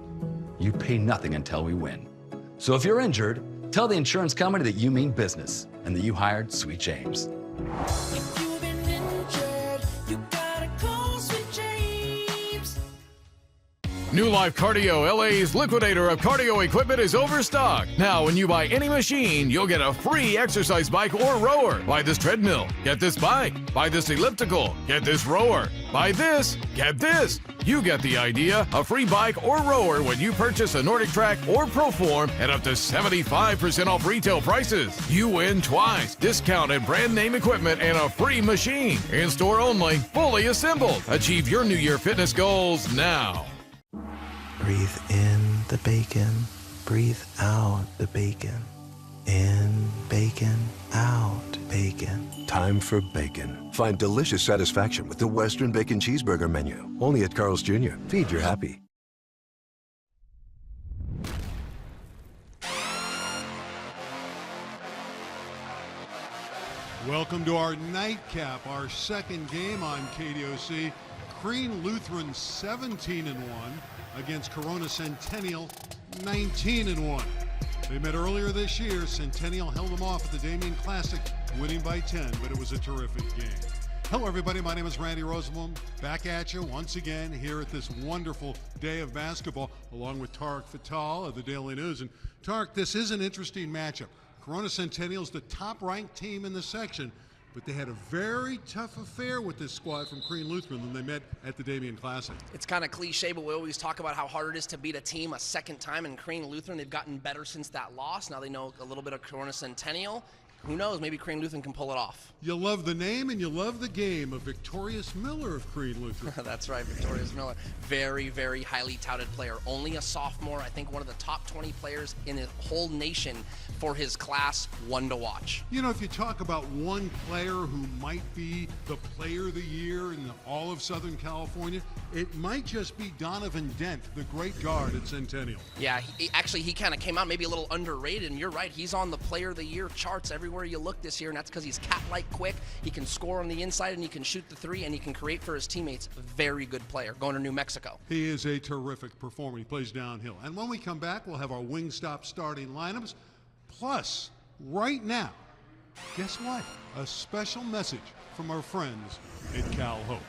You pay nothing until we win. So if you're injured, tell the insurance company that you mean business and that you hired Sweet James. New Life Cardio LA's liquidator of cardio equipment is overstocked. Now, when you buy any machine, you'll get a free exercise bike or rower. Buy this treadmill, get this bike. Buy this elliptical, get this rower. Buy this, get this. You get the idea. A free bike or rower when you purchase a Nordic Track or Proform at up to 75% off retail prices. You win twice. Discounted brand name equipment and a free machine. In store only, fully assembled. Achieve your New Year fitness goals now. Breathe in the bacon, breathe out the bacon. In bacon, out bacon. Time for bacon. Find delicious satisfaction with the Western Bacon Cheeseburger menu. Only at Carl's Jr. Feed your happy. Welcome to our nightcap, our second game on KDOC. Crean Lutheran 17-1 against Corona Centennial 19-1. They met earlier this year. Centennial held them off at the Damien Classic, winning by 10, but it was a terrific game. Hello, everybody. My name is Randy Rosenblum. Back at you once again here at this wonderful day of basketball, along with Tarek Fatal of the Daily News. And Tarek, this is an interesting matchup. Corona Centennial's the top-ranked team in the section, but they had a very tough affair with this squad from Crean Lutheran when they met at the Damien Classic. It's kind of cliche, but we always talk about how hard it is to beat a team a second time. In Crean Lutheran, they've gotten better since that loss. Now they know a little bit of Corona Centennial. Who knows, maybe Crean Lutheran can pull it off. You love the name and you love the game of Victorious Miller of Crean Lutheran. That's right, Victorious Miller. Very, very highly touted player. Only a sophomore. I think one of the top 20 players in the whole nation for his class. One to watch. You know, if you talk about one player who might be the player of the year in all of Southern California, it might just be Donovan Dent, the great guard at Centennial. Yeah, he kind of came out maybe a little underrated, and you're right. He's on the player of the year charts everywhere you look this year, and that's because he's cat-like quick. He can score on the inside, and he can shoot the three, and he can create for his teammates. Very good player going to New Mexico. He is a terrific performer. He plays downhill. And when we come back, we'll have our Wingstop starting lineups. Plus, right now, guess what? A special message from our friends at Cal Hope.